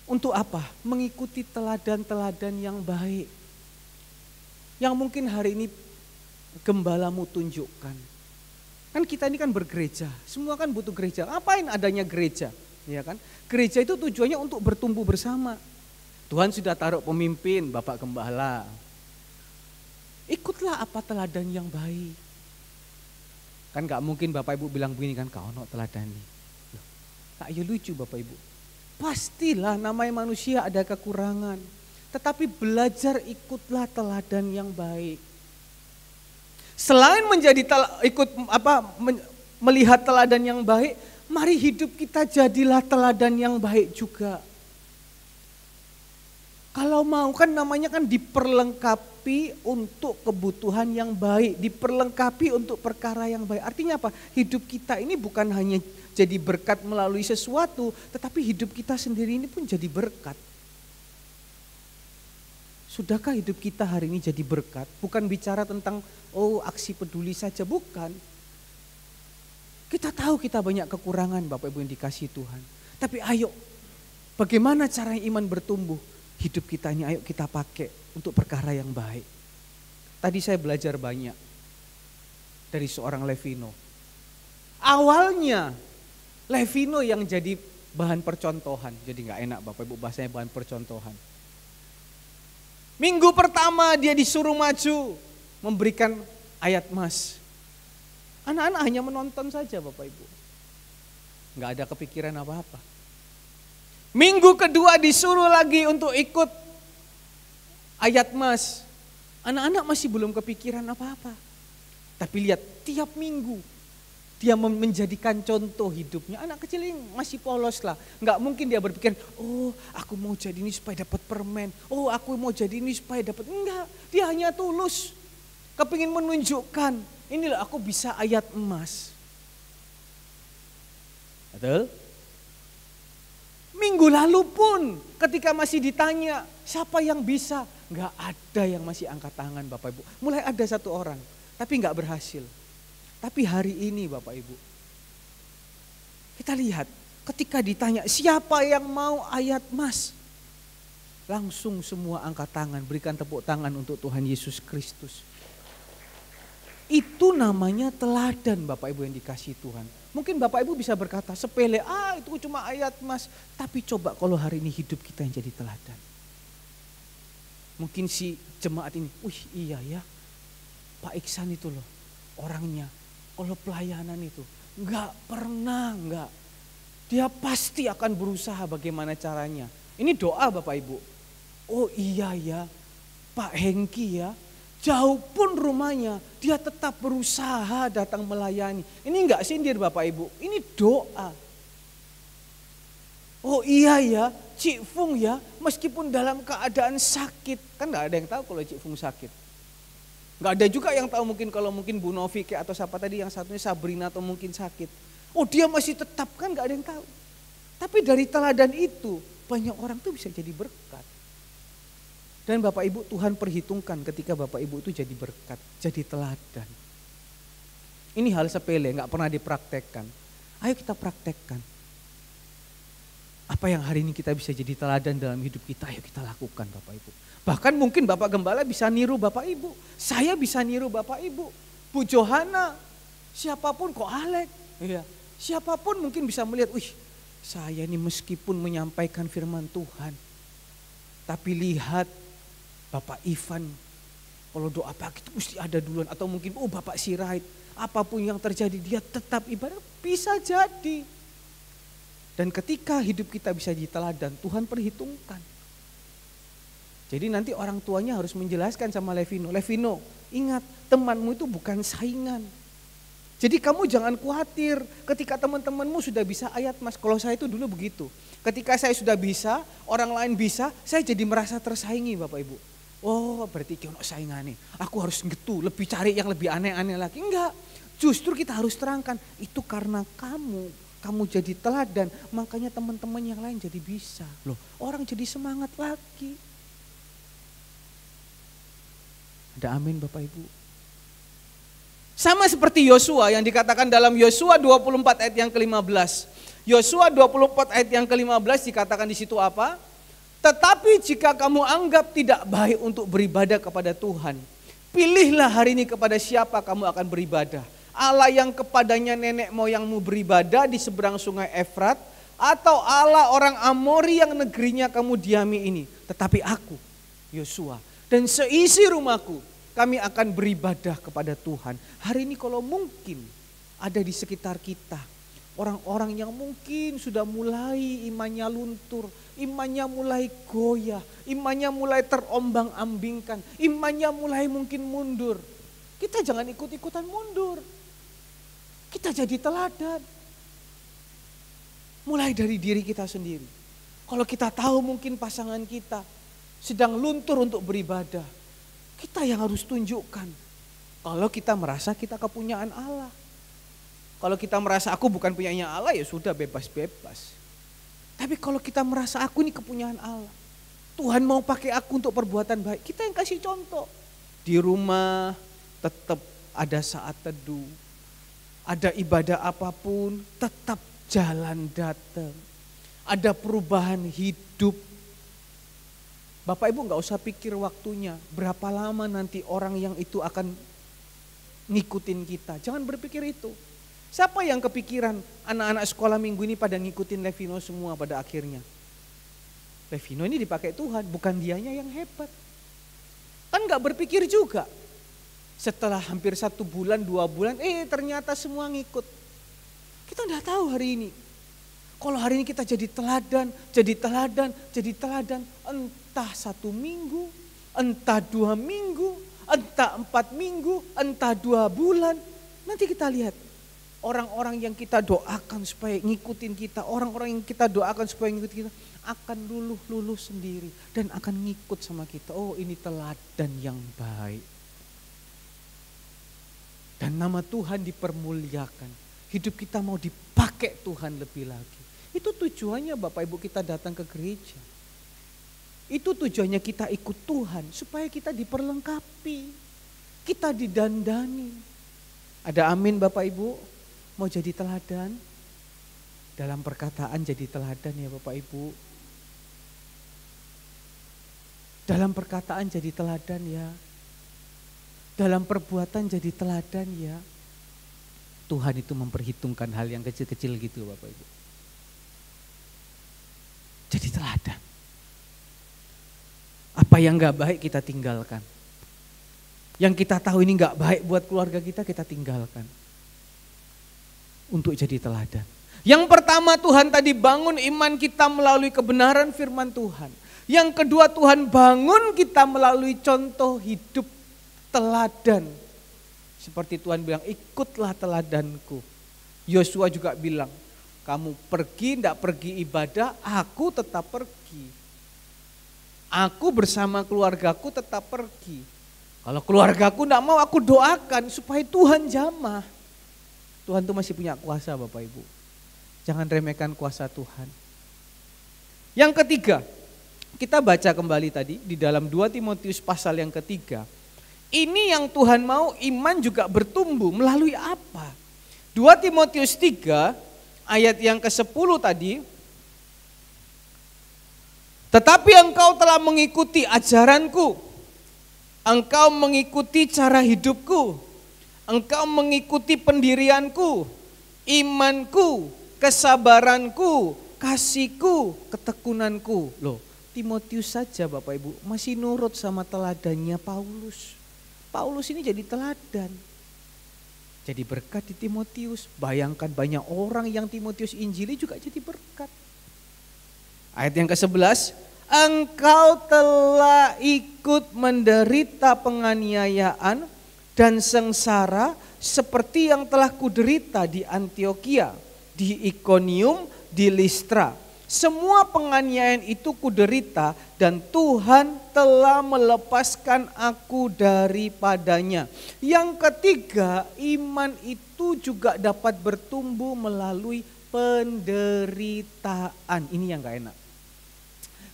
Untuk apa? Mengikuti teladan-teladan yang baik. Yang mungkin hari ini gembalamu tunjukkan. Kan kita ini kan bergereja, semua kan butuh gereja. Ngapain adanya gereja? Ya kan? Gereja itu tujuannya untuk bertumbuh bersama. Tuhan sudah taruh pemimpin, Bapak Gembala. Ikutlah apa teladan yang baik. Kan gak mungkin Bapak Ibu bilang begini kan, kau no teladani. Tak ya lucu Bapak Ibu. Pastilah namanya manusia ada kekurangan. Tetapi belajar ikutlah teladan yang baik. Selain melihat teladan yang baik, mari hidup kita jadilah teladan yang baik juga. Kalau mau kan namanya kan diperlengkapi untuk kebutuhan yang baik, diperlengkapi untuk perkara yang baik. Artinya apa? Hidup kita ini bukan hanya jadi berkat melalui sesuatu, tetapi hidup kita sendiri ini pun jadi berkat. Sudahkah hidup kita hari ini jadi berkat? Bukan bicara tentang aksi peduli saja, bukan. Kita tahu kita banyak kekurangan Bapak Ibu yang dikasihi Tuhan. Tapi ayo, bagaimana cara iman bertumbuh? Hidup kita ini ayo kita pakai untuk perkara yang baik. Tadi saya belajar banyak dari seorang Levino. Awalnya Levino yang jadi bahan percontohan. Jadi gak enak Bapak Ibu bahasanya bahan percontohan. Minggu pertama dia disuruh maju memberikan ayat mas. Anak-anak hanya menonton saja Bapak Ibu. Gak ada kepikiran apa-apa. Minggu kedua disuruh lagi untuk ikut ayat mas. Anak-anak masih belum kepikiran apa-apa. Tapi lihat tiap minggu dia menjadikan contoh hidupnya. Anak kecil ini masih polos lah. Nggak mungkin dia berpikir, aku mau jadi ini supaya dapat permen. Aku mau jadi ini supaya dapat. Enggak, dia hanya tulus. Kepingin menunjukkan, inilah aku bisa ayat emas. Betul? Minggu lalu pun ketika masih ditanya, siapa yang bisa? Nggak ada yang masih angkat tangan Bapak Ibu. Mulai ada satu orang, tapi nggak berhasil. Tapi hari ini Bapak Ibu, kita lihat ketika ditanya siapa yang mau ayat mas, langsung semua angkat tangan, berikan tepuk tangan untuk Tuhan Yesus Kristus. Itu namanya teladan Bapak Ibu yang dikasihi Tuhan. Mungkin Bapak Ibu bisa berkata sepele, itu cuma ayat mas. Tapi coba kalau hari ini hidup kita yang jadi teladan. Mungkin si jemaat ini, iya ya Pak Iksan itu loh orangnya. Kalau pelayanan itu enggak. Dia pasti akan berusaha bagaimana caranya. Ini doa Bapak Ibu. Iya ya Pak Hengki ya. Jauh pun rumahnya dia tetap berusaha datang melayani. Ini enggak sindir Bapak Ibu. Ini doa. Iya ya Cik Fung ya. Meskipun dalam keadaan sakit. Kan enggak ada yang tahu kalau Cik Fung sakit. Gak ada juga yang tahu mungkin kalau mungkin Bu Novi atau siapa tadi yang satunya Sabrina atau mungkin sakit. Dia masih tetap kan gak ada yang tahu. Tapi dari teladan itu banyak orang tuh bisa jadi berkat. Dan Bapak Ibu Tuhan perhitungkan ketika Bapak Ibu itu jadi berkat, jadi teladan. Ini hal sepele gak pernah dipraktekkan. Ayo kita praktekkan. Apa yang hari ini kita bisa jadi teladan dalam hidup kita, ayo kita lakukan Bapak Ibu. Bahkan mungkin Bapak Gembala bisa niru Bapak Ibu. Saya bisa niru Bapak Ibu. Bu Johana, siapapun kok Alek. Ya, siapapun mungkin bisa melihat, saya ini meskipun menyampaikan firman Tuhan. Tapi lihat Bapak Ivan, kalau doa pagi itu mesti ada duluan. Atau mungkin Bapak Sirait, apapun yang terjadi dia tetap ibadah. Bisa jadi. Dan ketika hidup kita bisa diteladan, Tuhan perhitungkan. Jadi nanti orang tuanya harus menjelaskan sama Levino. Levino, ingat temanmu itu bukan saingan. Jadi kamu jangan khawatir ketika teman-temanmu sudah bisa ayat mas. Kalau saya itu dulu begitu. Ketika saya sudah bisa, orang lain bisa, saya jadi merasa tersaingi Bapak Ibu. Berarti kiono saingan nih. Aku harus gitu, lebih cari yang lebih aneh-aneh lagi. Enggak, justru kita harus terangkan. Itu karena kamu jadi teladan, makanya teman-teman yang lain jadi bisa. Loh, orang jadi semangat lagi. Ada amin Bapak Ibu. Sama seperti Yosua yang dikatakan dalam Yosua 24 ayat yang ke-15. Yosua 24 ayat yang ke-15 dikatakan di situ apa? Tetapi jika kamu anggap tidak baik untuk beribadah kepada Tuhan, pilihlah hari ini kepada siapa kamu akan beribadah. Allah yang kepadanya nenek moyangmu beribadah di seberang sungai Efrat, atau Allah orang Amori yang negerinya kamu diami ini. Tetapi aku, Yosua, dan seisi rumahku, kami akan beribadah kepada Tuhan. Hari ini kalau mungkin ada di sekitar kita orang-orang yang mungkin sudah mulai imannya luntur, imannya mulai goyah, imannya mulai terombang-ambingkan, imannya mulai mungkin mundur. Kita jangan ikut-ikutan mundur. Kita jadi teladan. Mulai dari diri kita sendiri. Kalau kita tahu mungkin pasangan kita sedang luntur untuk beribadah, kita yang harus tunjukkan. Kalau kita merasa kita kepunyaan Allah. Kalau kita merasa aku bukan punyanya Allah, ya sudah bebas-bebas. Tapi kalau kita merasa aku ini kepunyaan Allah, Tuhan mau pakai aku untuk perbuatan baik, kita yang kasih contoh. Di rumah tetap ada saat teduh. Ada ibadah apapun, tetap jalan datang. Ada perubahan hidup. Bapak Ibu gak usah pikir waktunya, berapa lama nanti orang yang itu akan ngikutin kita. Jangan berpikir itu. Siapa yang kepikiran anak-anak sekolah minggu ini pada ngikutin Levino semua pada akhirnya? Levino ini dipakai Tuhan, bukan dianya yang hebat. Kan gak berpikir juga. Setelah hampir 1 bulan, 2 bulan, ternyata semua ngikut. Kita enggak tahu hari ini. Kalau hari ini kita jadi teladan, entah 1 minggu, entah 2 minggu, entah 4 minggu, entah 2 bulan. Nanti kita lihat orang-orang yang kita doakan supaya ngikutin kita, orang-orang yang kita doakan supaya ngikutin kita, akan luluh-luluh sendiri dan akan ngikut sama kita. Oh, ini teladan yang baik. Dan nama Tuhan dipermuliakan. Hidup kita mau dipakai Tuhan lebih lagi. Itu tujuannya Bapak Ibu kita datang ke gereja. Itu tujuannya kita ikut Tuhan. Supaya kita diperlengkapi. Kita didandani. Ada amin Bapak Ibu? Mau jadi teladan? Dalam perkataan jadi teladan ya Bapak Ibu. Dalam perkataan jadi teladan ya. Dalam perbuatan jadi teladan ya. Tuhan itu memperhitungkan hal yang kecil-kecil gitu Bapak Ibu. Jadi teladan. Apa yang gak baik kita tinggalkan. Yang kita tahu ini gak baik buat keluarga kita tinggalkan. Untuk jadi teladan. Yang pertama Tuhan tadi bangun iman kita melalui kebenaran firman Tuhan. Yang kedua Tuhan bangun kita melalui contoh hidup teladan. Seperti Tuhan bilang, ikutlah teladanku. Yosua juga bilang, kamu pergi, tidak pergi ibadah, aku tetap pergi. Aku bersama keluargaku tetap pergi. Kalau keluargaku tidak mau, aku doakan supaya Tuhan jamah. Tuhan itu masih punya kuasa Bapak Ibu. Jangan remehkan kuasa Tuhan. Yang ketiga, kita baca kembali tadi di dalam 2 Timotius pasal yang ketiga. Ini yang Tuhan mau, iman juga bertumbuh melalui apa? 2 Timotius 3 ayat yang ke-10 tadi. Tetapi engkau telah mengikuti ajaranku, engkau mengikuti cara hidupku, engkau mengikuti pendirianku, imanku, kesabaranku, kasihku, ketekunanku. Loh, Timotius saja Bapak Ibu masih nurut sama teladannya Paulus. Paulus ini jadi teladan. Jadi berkat di Timotius. Bayangkan banyak orang yang Timotius injili juga jadi berkat. Ayat yang ke-11. Engkau telah ikut menderita penganiayaan dan sengsara seperti yang telah kuderita di Antiokhia, di Ikonium, di Listra. Semua penganiayaan itu kuderita dan Tuhan telah melepaskan aku daripadanya. Yang ketiga, iman itu juga dapat bertumbuh melalui penderitaan. Ini yang gak enak.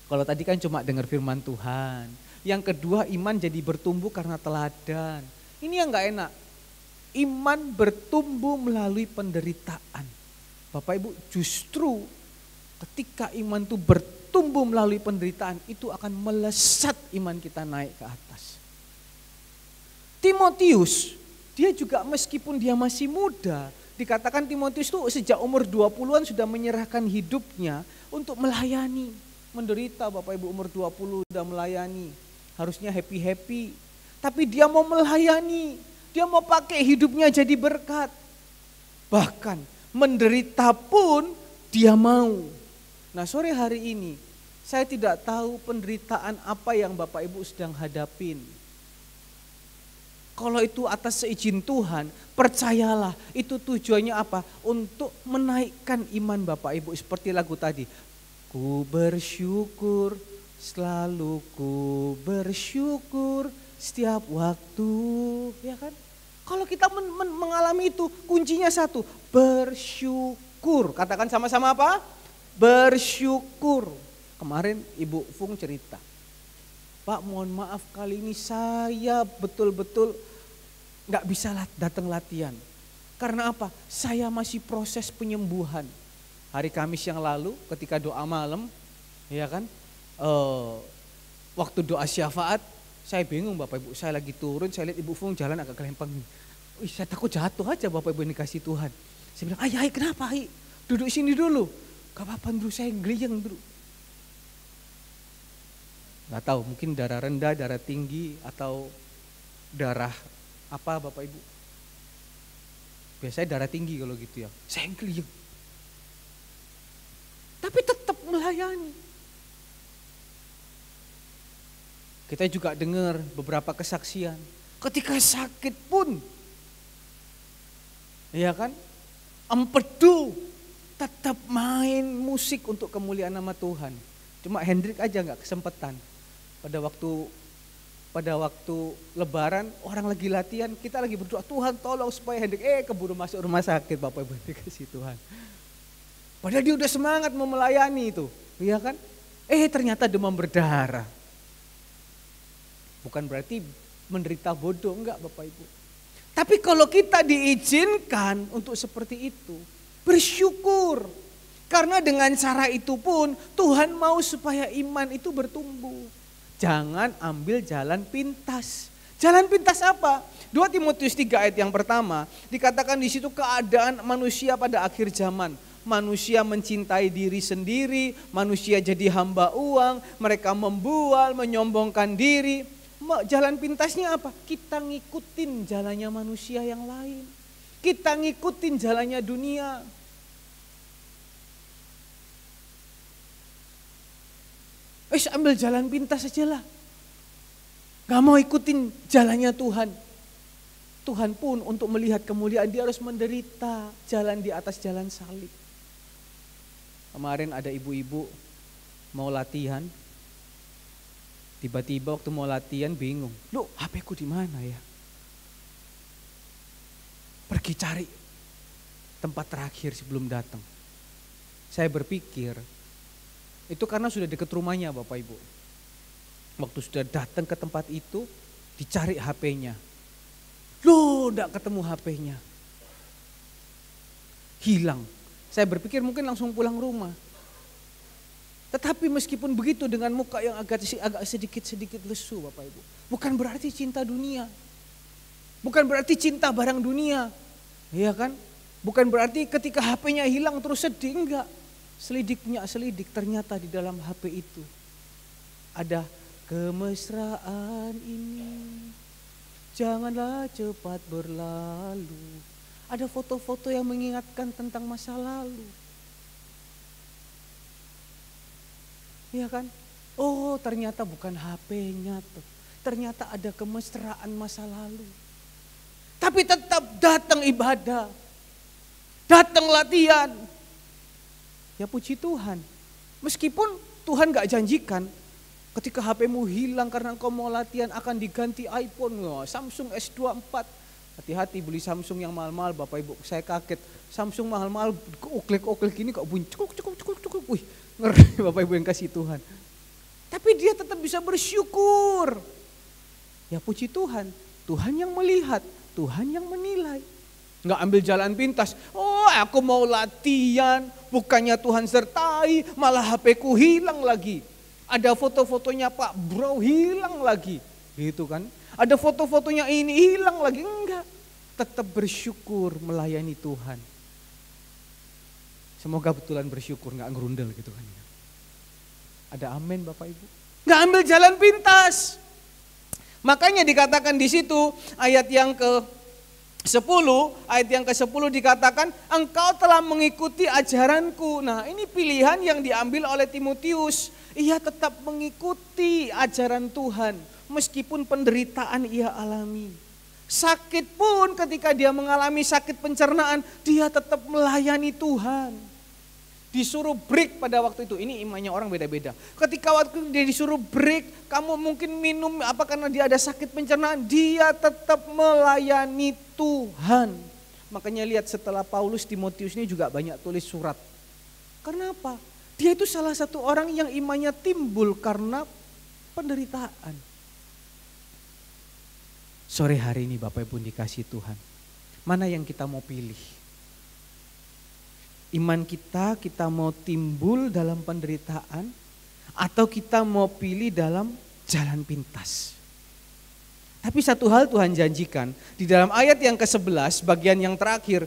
Kalau tadi kan cuma dengar firman Tuhan. Yang kedua, iman jadi bertumbuh karena teladan. Ini yang gak enak. Iman bertumbuh melalui penderitaan. Bapak Ibu, justru ketika iman itu bertumbuh melalui penderitaan, itu akan melesat iman kita naik ke atas. Timotius Dia juga meskipun dia masih muda, dikatakan Timotius itu sejak umur 20-an sudah menyerahkan hidupnya untuk melayani. Menderita Bapak Ibu umur 20 sudah melayani. Harusnya happy-happy. Tapi dia mau melayani. Dia mau pakai hidupnya jadi berkat. Bahkan menderita pun dia mau. Nah sore hari ini saya tidak tahu penderitaan apa yang Bapak Ibu sedang hadapin. Kalau itu atas seizin Tuhan, percayalah itu tujuannya apa? Untuk menaikkan iman Bapak Ibu seperti lagu tadi. Ku bersyukur, selalu ku bersyukur setiap waktu, ya kan? Kalau kita mengalami itu, kuncinya satu, bersyukur. Katakan sama-sama apa? Bersyukur. Kemarin Ibu Fung cerita, Pak mohon maaf kali ini saya betul-betul gak bisa datang latihan. Karena apa? Saya masih proses penyembuhan. Hari Kamis yang lalu ketika doa malam, ya kan, waktu doa syafaat, saya bingung Bapak Ibu, saya lagi turun, saya lihat Ibu Fung jalan agak kelempang. Saya takut jatuh aja Bapak Ibu ini kasih Tuhan. Saya bilang, ay kenapa ay? Duduk sini dulu. Gak apa-apa dulu, saya geliyang dulu. Gak tahu, mungkin darah rendah, darah tinggi, atau darah apa Bapak Ibu. Biasanya darah tinggi kalau gitu ya. Saya geliyang. Tapi tetap melayani. Kita juga dengar beberapa kesaksian. Ketika sakit pun, ya kan, empedu, tetap main musik untuk kemuliaan nama Tuhan. Cuma Hendrik aja nggak kesempatan. Pada waktu Lebaran orang lagi latihan, kita lagi berdoa Tuhan tolong supaya Hendrik keburu masuk rumah sakit Bapak Ibu dikasih Tuhan. Padahal dia udah semangat mau melayani itu, ya kan? Ternyata demam berdarah. Bukan berarti menderita bodoh, enggak Bapak Ibu. Tapi kalau kita diizinkan untuk seperti itu, bersyukur. Karena dengan cara itu pun Tuhan mau supaya iman itu bertumbuh. Jangan ambil jalan pintas. Jalan pintas apa? 2 Timotius 3 ayat yang pertama dikatakan di situ keadaan manusia pada akhir zaman. Manusia mencintai diri sendiri, manusia jadi hamba uang, mereka membual, menyombongkan diri. Jalan pintasnya apa? Kita ngikutin jalannya manusia yang lain. Kita ngikutin jalannya dunia. Ambil jalan pintas saja lah. Gak mau ikutin jalannya Tuhan. Tuhan pun untuk melihat kemuliaan dia harus menderita jalan di atas jalan salib. Kemarin ada ibu-ibu mau latihan. Tiba-tiba waktu mau latihan bingung. Loh, HP ku di mana ya? Pergi cari tempat terakhir sebelum datang. Saya berpikir itu karena sudah dekat rumahnya Bapak Ibu. Waktu sudah datang ke tempat itu, dicari HP-nya. Loh, enggak ketemu HP-nya. Hilang. Saya berpikir mungkin langsung pulang rumah. Tetapi meskipun begitu dengan muka yang agak sedikit lesu Bapak Ibu. Bukan berarti cinta dunia. Bukan berarti cinta barang dunia. Iya kan? Bukan berarti ketika HP-nya hilang terus sedih. Enggak. Selidik ternyata di dalam HP itu. Ada kemesraan ini. Janganlah cepat berlalu. Ada foto-foto yang mengingatkan tentang masa lalu. Iya kan? Oh ternyata bukan HP-nya tuh. Ternyata ada kemesraan masa lalu. Tapi tetap datang ibadah. Datang latihan. Ya puji Tuhan. Meskipun Tuhan gak janjikan ketika HP-mu hilang karena engkau mau latihan akan diganti iPhone. Samsung S24. Hati-hati beli Samsung yang mahal-mahal Bapak Ibu. Saya kaget. Samsung mahal-mahal oklek-oklek gini kok bunyi cukuk. Wih. Ngeri Bapak Ibu yang kasih Tuhan. Tapi dia tetap bisa bersyukur. Ya puji Tuhan. Tuhan yang melihat. Tuhan yang menilai. Nggak ambil jalan pintas. Oh aku mau latihan. Bukannya Tuhan sertai. Malah HP-ku hilang lagi. Ada foto-fotonya Pak Bro hilang lagi. Gitu kan. Ada foto-fotonya ini hilang lagi. Enggak. tetap bersyukur melayani Tuhan. Semoga betulan bersyukur, gak ngerundel gitu kan. Ada amin Bapak Ibu. Gak ambil jalan pintas. Makanya dikatakan di situ ayat yang ke-10 dikatakan engkau telah mengikuti ajaranku. Nah ini pilihan yang diambil oleh Timotius. Ia tetap mengikuti ajaran Tuhan meskipun penderitaan ia alami. Sakit pun ketika dia mengalami sakit pencernaan, dia tetap melayani Tuhan. Disuruh break pada waktu itu, ini imannya orang beda-beda. Ketika waktu dia disuruh break, kamu mungkin minum apa karena dia ada sakit pencernaan, dia tetap melayani Tuhan. Makanya lihat setelah Paulus, Timotius ini juga banyak tulis surat. Karena apa? Dia itu salah satu orang yang imannya timbul karena penderitaan. Sore hari ini Bapak Ibu dikasih Tuhan, mana yang kita mau pilih? Iman kita mau timbul dalam penderitaan atau kita mau pilih dalam jalan pintas. Tapi satu hal Tuhan janjikan di dalam ayat yang ke-11 bagian yang terakhir.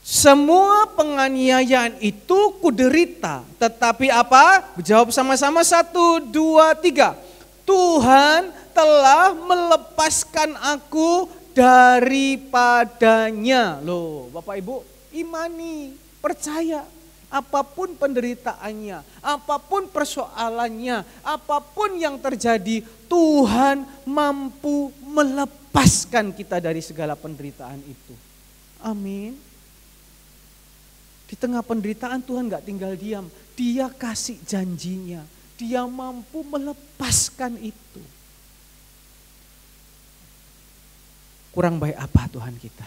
Semua penganiayaan itu kuderita, tetapi apa? Jawab sama-sama 1, 2, 3. Tuhan telah melepaskan aku daripadanya. Loh Bapak Ibu, imani, percaya, apapun penderitaannya, apapun persoalannya, apapun yang terjadi, Tuhan mampu melepaskan kita dari segala penderitaan itu. Amin. Di tengah penderitaan Tuhan gak tinggal diam, Dia kasih janjinya, Dia mampu melepaskan itu. Kurang baik apa Tuhan kita?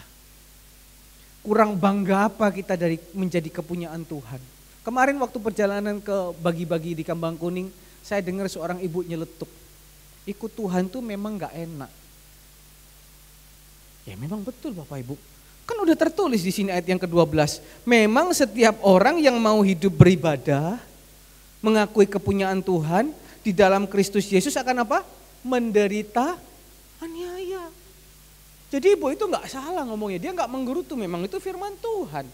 Kurang bangga apa kita dari menjadi kepunyaan Tuhan? Kemarin waktu perjalanan ke bagi-bagi di Kambang Kuning, saya dengar seorang ibu nyeletuk. Ikut Tuhan tuh memang gak enak. Ya memang betul Bapak Ibu. Kan udah tertulis di sini ayat yang ke-12. Memang setiap orang yang mau hidup beribadah, mengakui kepunyaan Tuhan, di dalam Kristus Yesus akan apa? Menderita aniaya. Jadi ibu itu gak salah ngomongnya, dia gak menggerutu, memang itu firman Tuhan.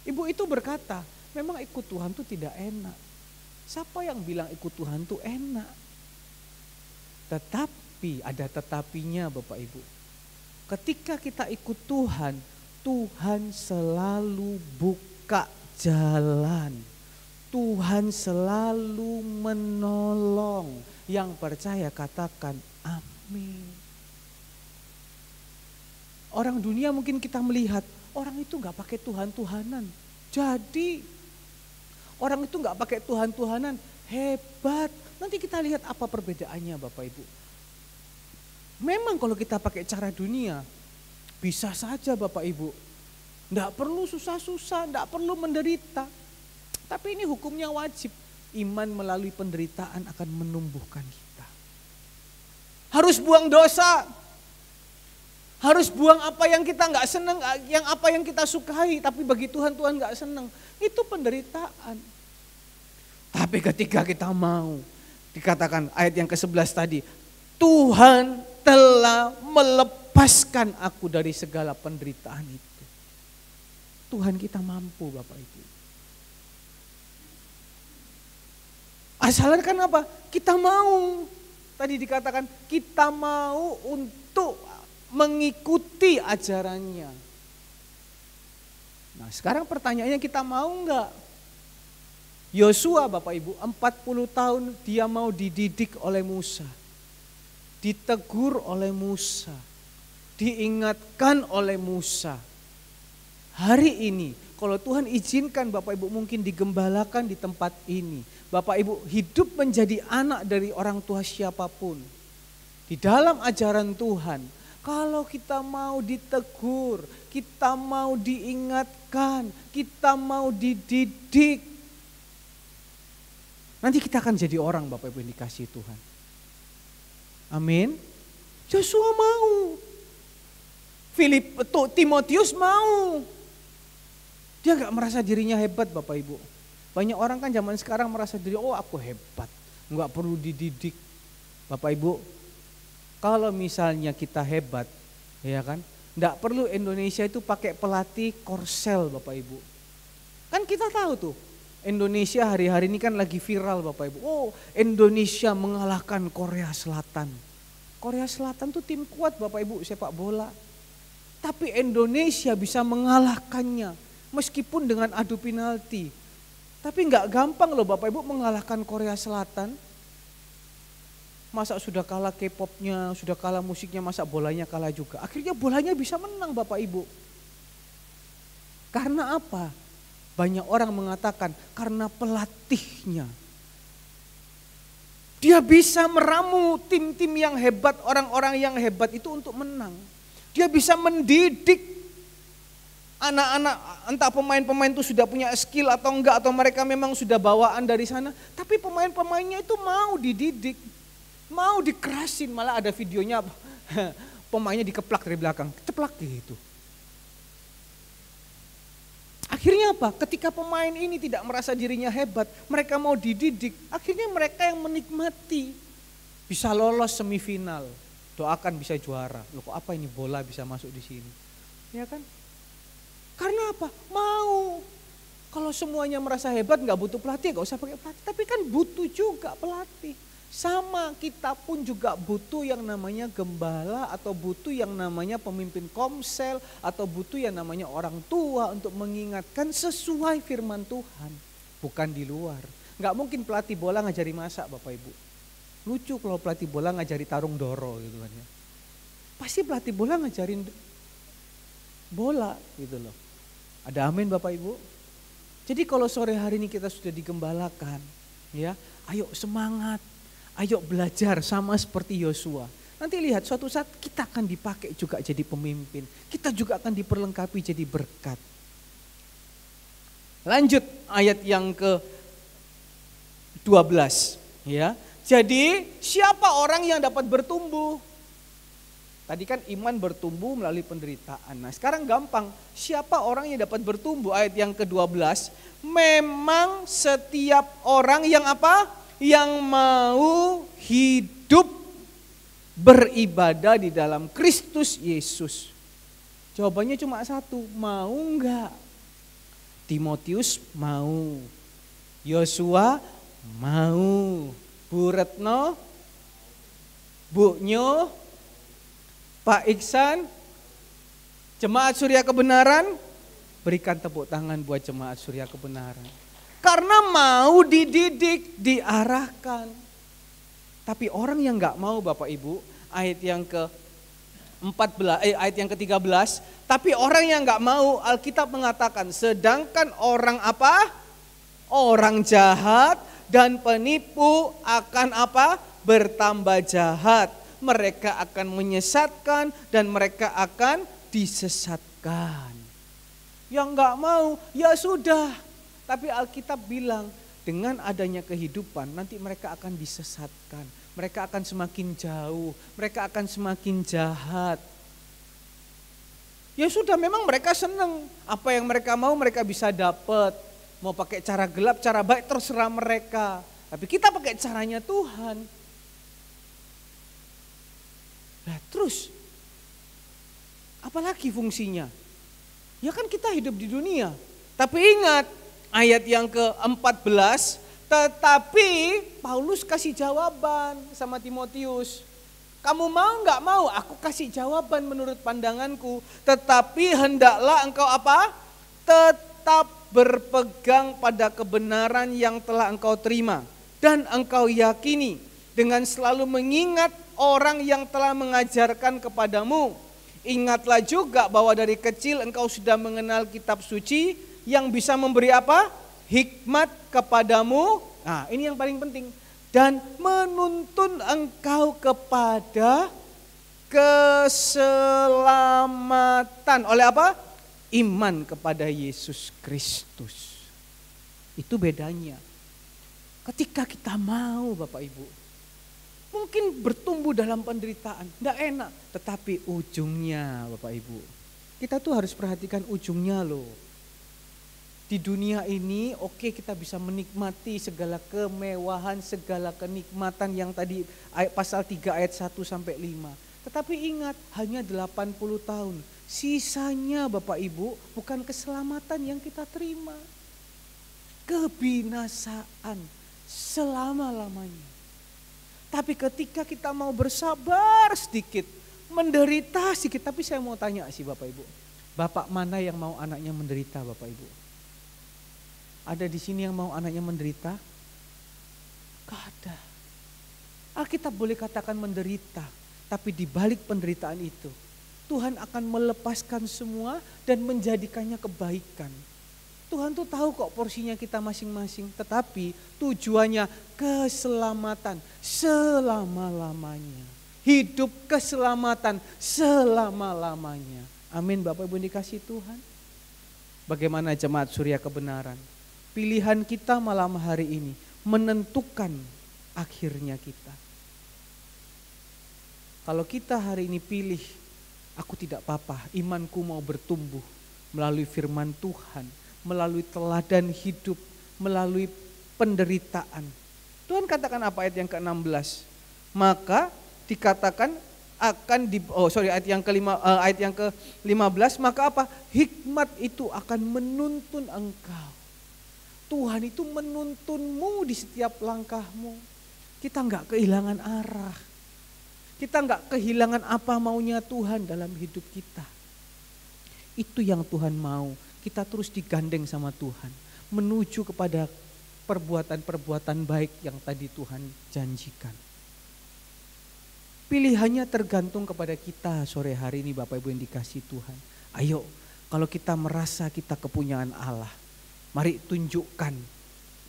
Ibu itu berkata, memang ikut Tuhan itu tidak enak. Siapa yang bilang ikut Tuhan itu enak? Tetapi, ada tetapinya Bapak Ibu. Ketika kita ikut Tuhan, Tuhan selalu buka jalan. Tuhan selalu menolong. Yang percaya katakan amin. Orang dunia mungkin kita melihat, orang itu gak pakai Tuhan-Tuhanan. Jadi orang itu gak pakai Tuhan-Tuhanan, hebat. Nanti kita lihat apa perbedaannya Bapak Ibu. Memang kalau kita pakai cara dunia, bisa saja Bapak Ibu. Gak perlu susah-susah, gak perlu menderita. Tapi ini hukumnya wajib. Iman melalui penderitaan akan menumbuhkan kita. Harus buang dosa. Harus buang apa yang kita nggak senang, yang apa yang kita sukai, tapi bagi Tuhan nggak senang. Itu penderitaan. Tapi ketika kita mau, dikatakan ayat yang ke-11 tadi, Tuhan telah melepaskan aku dari segala penderitaan itu. Tuhan kita mampu Bapak Ibu. Asalkan apa? Kita mau. Tadi dikatakan kita mau untuk mengikuti ajarannya. Nah sekarang pertanyaannya kita mau enggak? Yosua Bapak Ibu 40 tahun dia mau dididik oleh Musa. Ditegur oleh Musa. Diingatkan oleh Musa. Hari ini kalau Tuhan izinkan Bapak Ibu mungkin digembalakan di tempat ini. Bapak Ibu hidup menjadi anak dari orang tua siapapun. Di dalam ajaran Tuhan. Kalau kita mau ditegur, kita mau diingatkan, kita mau dididik. Nanti kita akan jadi orang Bapak Ibu yang dikasihi Tuhan. Amin. Joshua mau. Timotius mau. Dia gak merasa dirinya hebat Bapak Ibu. Banyak orang kan zaman sekarang merasa diri, oh aku hebat. Gak perlu dididik. Bapak Ibu. Kalau misalnya kita hebat, Ya kan? Nggak perlu Indonesia itu pakai pelatih Korsel Bapak Ibu. Kan kita tahu tuh, Indonesia hari-hari ini kan lagi viral Bapak Ibu. Oh, Indonesia mengalahkan Korea Selatan. Korea Selatan tuh tim kuat Bapak Ibu sepak bola. Tapi Indonesia bisa mengalahkannya meskipun dengan adu penalti. Tapi nggak gampang loh Bapak Ibu mengalahkan Korea Selatan. Masa sudah kalah K-popnya, sudah kalah musiknya, masa bolanya kalah juga. Akhirnya bolanya bisa menang Bapak Ibu. Karena apa? Banyak orang mengatakan karena pelatihnya. Dia bisa meramu tim-tim yang hebat, orang-orang yang hebat itu untuk menang. Dia bisa mendidik anak-anak, entah pemain-pemain itu sudah punya skill atau enggak, atau mereka memang sudah bawaan dari sana. Tapi pemain-pemainnya itu mau dididik. Mau dikerasin, malah ada videonya pemainnya dikeplak dari belakang, ceplak gitu. Akhirnya apa? Ketika pemain ini tidak merasa dirinya hebat, mereka mau dididik, akhirnya mereka yang menikmati. Bisa lolos semifinal, doakan bisa juara. Loh kok apa ini bola bisa masuk di sini? Ya kan? Karena apa? Mau. Kalau semuanya merasa hebat nggak butuh pelatih, nggak usah pakai pelatih. Tapi kan butuh juga pelatih. Sama kita pun juga butuh yang namanya gembala atau butuh yang namanya pemimpin komsel atau butuh yang namanya orang tua untuk mengingatkan sesuai firman Tuhan. Bukan di luar. Nggak mungkin pelatih bola ngajari masak Bapak Ibu. Lucu kalau pelatih bola ngajari tarung doro gitu kan ya. Pasti pelatih bola ngajarin bola gitu loh. Ada amin Bapak Ibu. Jadi kalau sore hari ini kita sudah digembalakan ya, ayo semangat. Ayo belajar sama seperti Yosua. Nanti lihat suatu saat kita akan dipakai juga jadi pemimpin. Kita juga akan diperlengkapi jadi berkat. Lanjut ayat yang ke-12 ya. Jadi siapa orang yang dapat bertumbuh? Tadi kan iman bertumbuh melalui penderitaan. Nah sekarang gampang. Siapa orang yang dapat bertumbuh? Ayat yang ke-12. Memang setiap orang yang apa? Yang mau hidup beribadah di dalam Kristus Yesus. Jawabannya cuma satu, mau enggak? Timotius mau, Yosua mau, Bu Retno, Bu Nyo, Pak Iksan, Jemaat Surya Kebenaran, berikan tepuk tangan buat Jemaat Surya Kebenaran. Karena mau dididik, diarahkan. Tapi orang yang enggak mau Bapak Ibu, ayat yang ayat yang ke-13, tapi orang yang enggak mau, Alkitab mengatakan, sedangkan orang apa? Orang jahat dan penipu akan apa? Bertambah jahat. Mereka akan menyesatkan dan mereka akan disesatkan. Yang enggak mau, ya sudah. Tapi Alkitab bilang dengan adanya kehidupan nanti mereka akan disesatkan. Mereka akan semakin jauh, mereka akan semakin jahat. Ya sudah memang mereka senang. Apa yang mereka mau mereka bisa dapat. Mau pakai cara gelap, cara baik terserah mereka. Tapi kita pakai caranya Tuhan. Nah terus, apalagi fungsinya? Ya kan kita hidup di dunia. Tapi ingat, ayat yang ke-14, tetapi Paulus kasih jawaban sama Timotius. Kamu mau nggak mau? Aku kasih jawaban menurut pandanganku. Tetapi hendaklah engkau apa? Tetap berpegang pada kebenaran yang telah engkau terima. Dan engkau yakini dengan selalu mengingat orang yang telah mengajarkan kepadamu. Ingatlah juga bahwa dari kecil engkau sudah mengenal kitab suci yang bisa memberi apa? Hikmat kepadamu. Nah ini yang paling penting. Dan menuntun engkau kepada keselamatan. Oleh apa? Iman kepada Yesus Kristus. Itu bedanya. Ketika kita mau Bapak Ibu. Mungkin bertumbuh dalam penderitaan. Tidak enak. Tetapi ujungnya Bapak Ibu. Kita tuh harus perhatikan ujungnya loh. Di dunia ini oke, kita bisa menikmati segala kemewahan, segala kenikmatan yang tadi pasal 3 ayat 1 sampai 5. Tetapi ingat, hanya 80 tahun. Sisanya Bapak Ibu bukan keselamatan yang kita terima. Kebinasaan selama-lamanya. Tapi ketika kita mau bersabar sedikit, menderita sedikit. Tapi saya mau tanya sih Bapak Ibu. Bapak mana yang mau anaknya menderita Bapak Ibu? Ada di sini yang mau anaknya menderita? Gak ada. Alkitab boleh katakan menderita. Tapi di balik penderitaan itu, Tuhan akan melepaskan semua dan menjadikannya kebaikan. Tuhan tuh tahu kok porsinya kita masing-masing. Tetapi tujuannya keselamatan selama-lamanya. Hidup keselamatan selama-lamanya. Amin Bapak Ibu dikasih Tuhan. Bagaimana jemaat Surya Kebenaran? Pilihan kita malam hari ini menentukan akhirnya kita. Kalau kita hari ini pilih, aku tidak apa-apa, imanku mau bertumbuh melalui firman Tuhan, melalui teladan hidup, melalui penderitaan. Tuhan katakan apa ayat yang ke-16? Maka dikatakan akan ayat yang ke-15, maka apa? Hikmat itu akan menuntun engkau. Tuhan itu menuntunmu di setiap langkahmu. Kita enggak kehilangan arah. Kita enggak kehilangan apa maunya Tuhan dalam hidup kita. Itu yang Tuhan mau. Kita terus digandeng sama Tuhan. Menuju kepada perbuatan-perbuatan baik yang tadi Tuhan janjikan. Pilihannya tergantung kepada kita sore hari ini Bapak Ibu yang dikasih Tuhan. Ayo, kalau kita merasa kita kepunyaan Allah, mari tunjukkan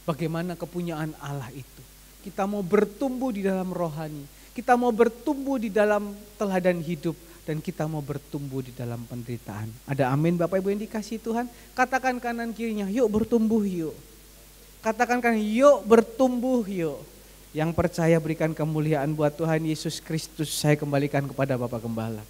bagaimana kepunyaan Allah itu. Kita mau bertumbuh di dalam rohani. Kita mau bertumbuh di dalam teladan hidup dan kita mau bertumbuh di dalam penderitaan. Ada amin Bapak Ibu yang dikasih Tuhan? Katakan kanan kirinya, yuk bertumbuh yuk. Katakan kanan, yuk bertumbuh yuk. Yang percaya berikan kemuliaan buat Tuhan Yesus Kristus. Saya kembalikan kepada Bapak Gembala.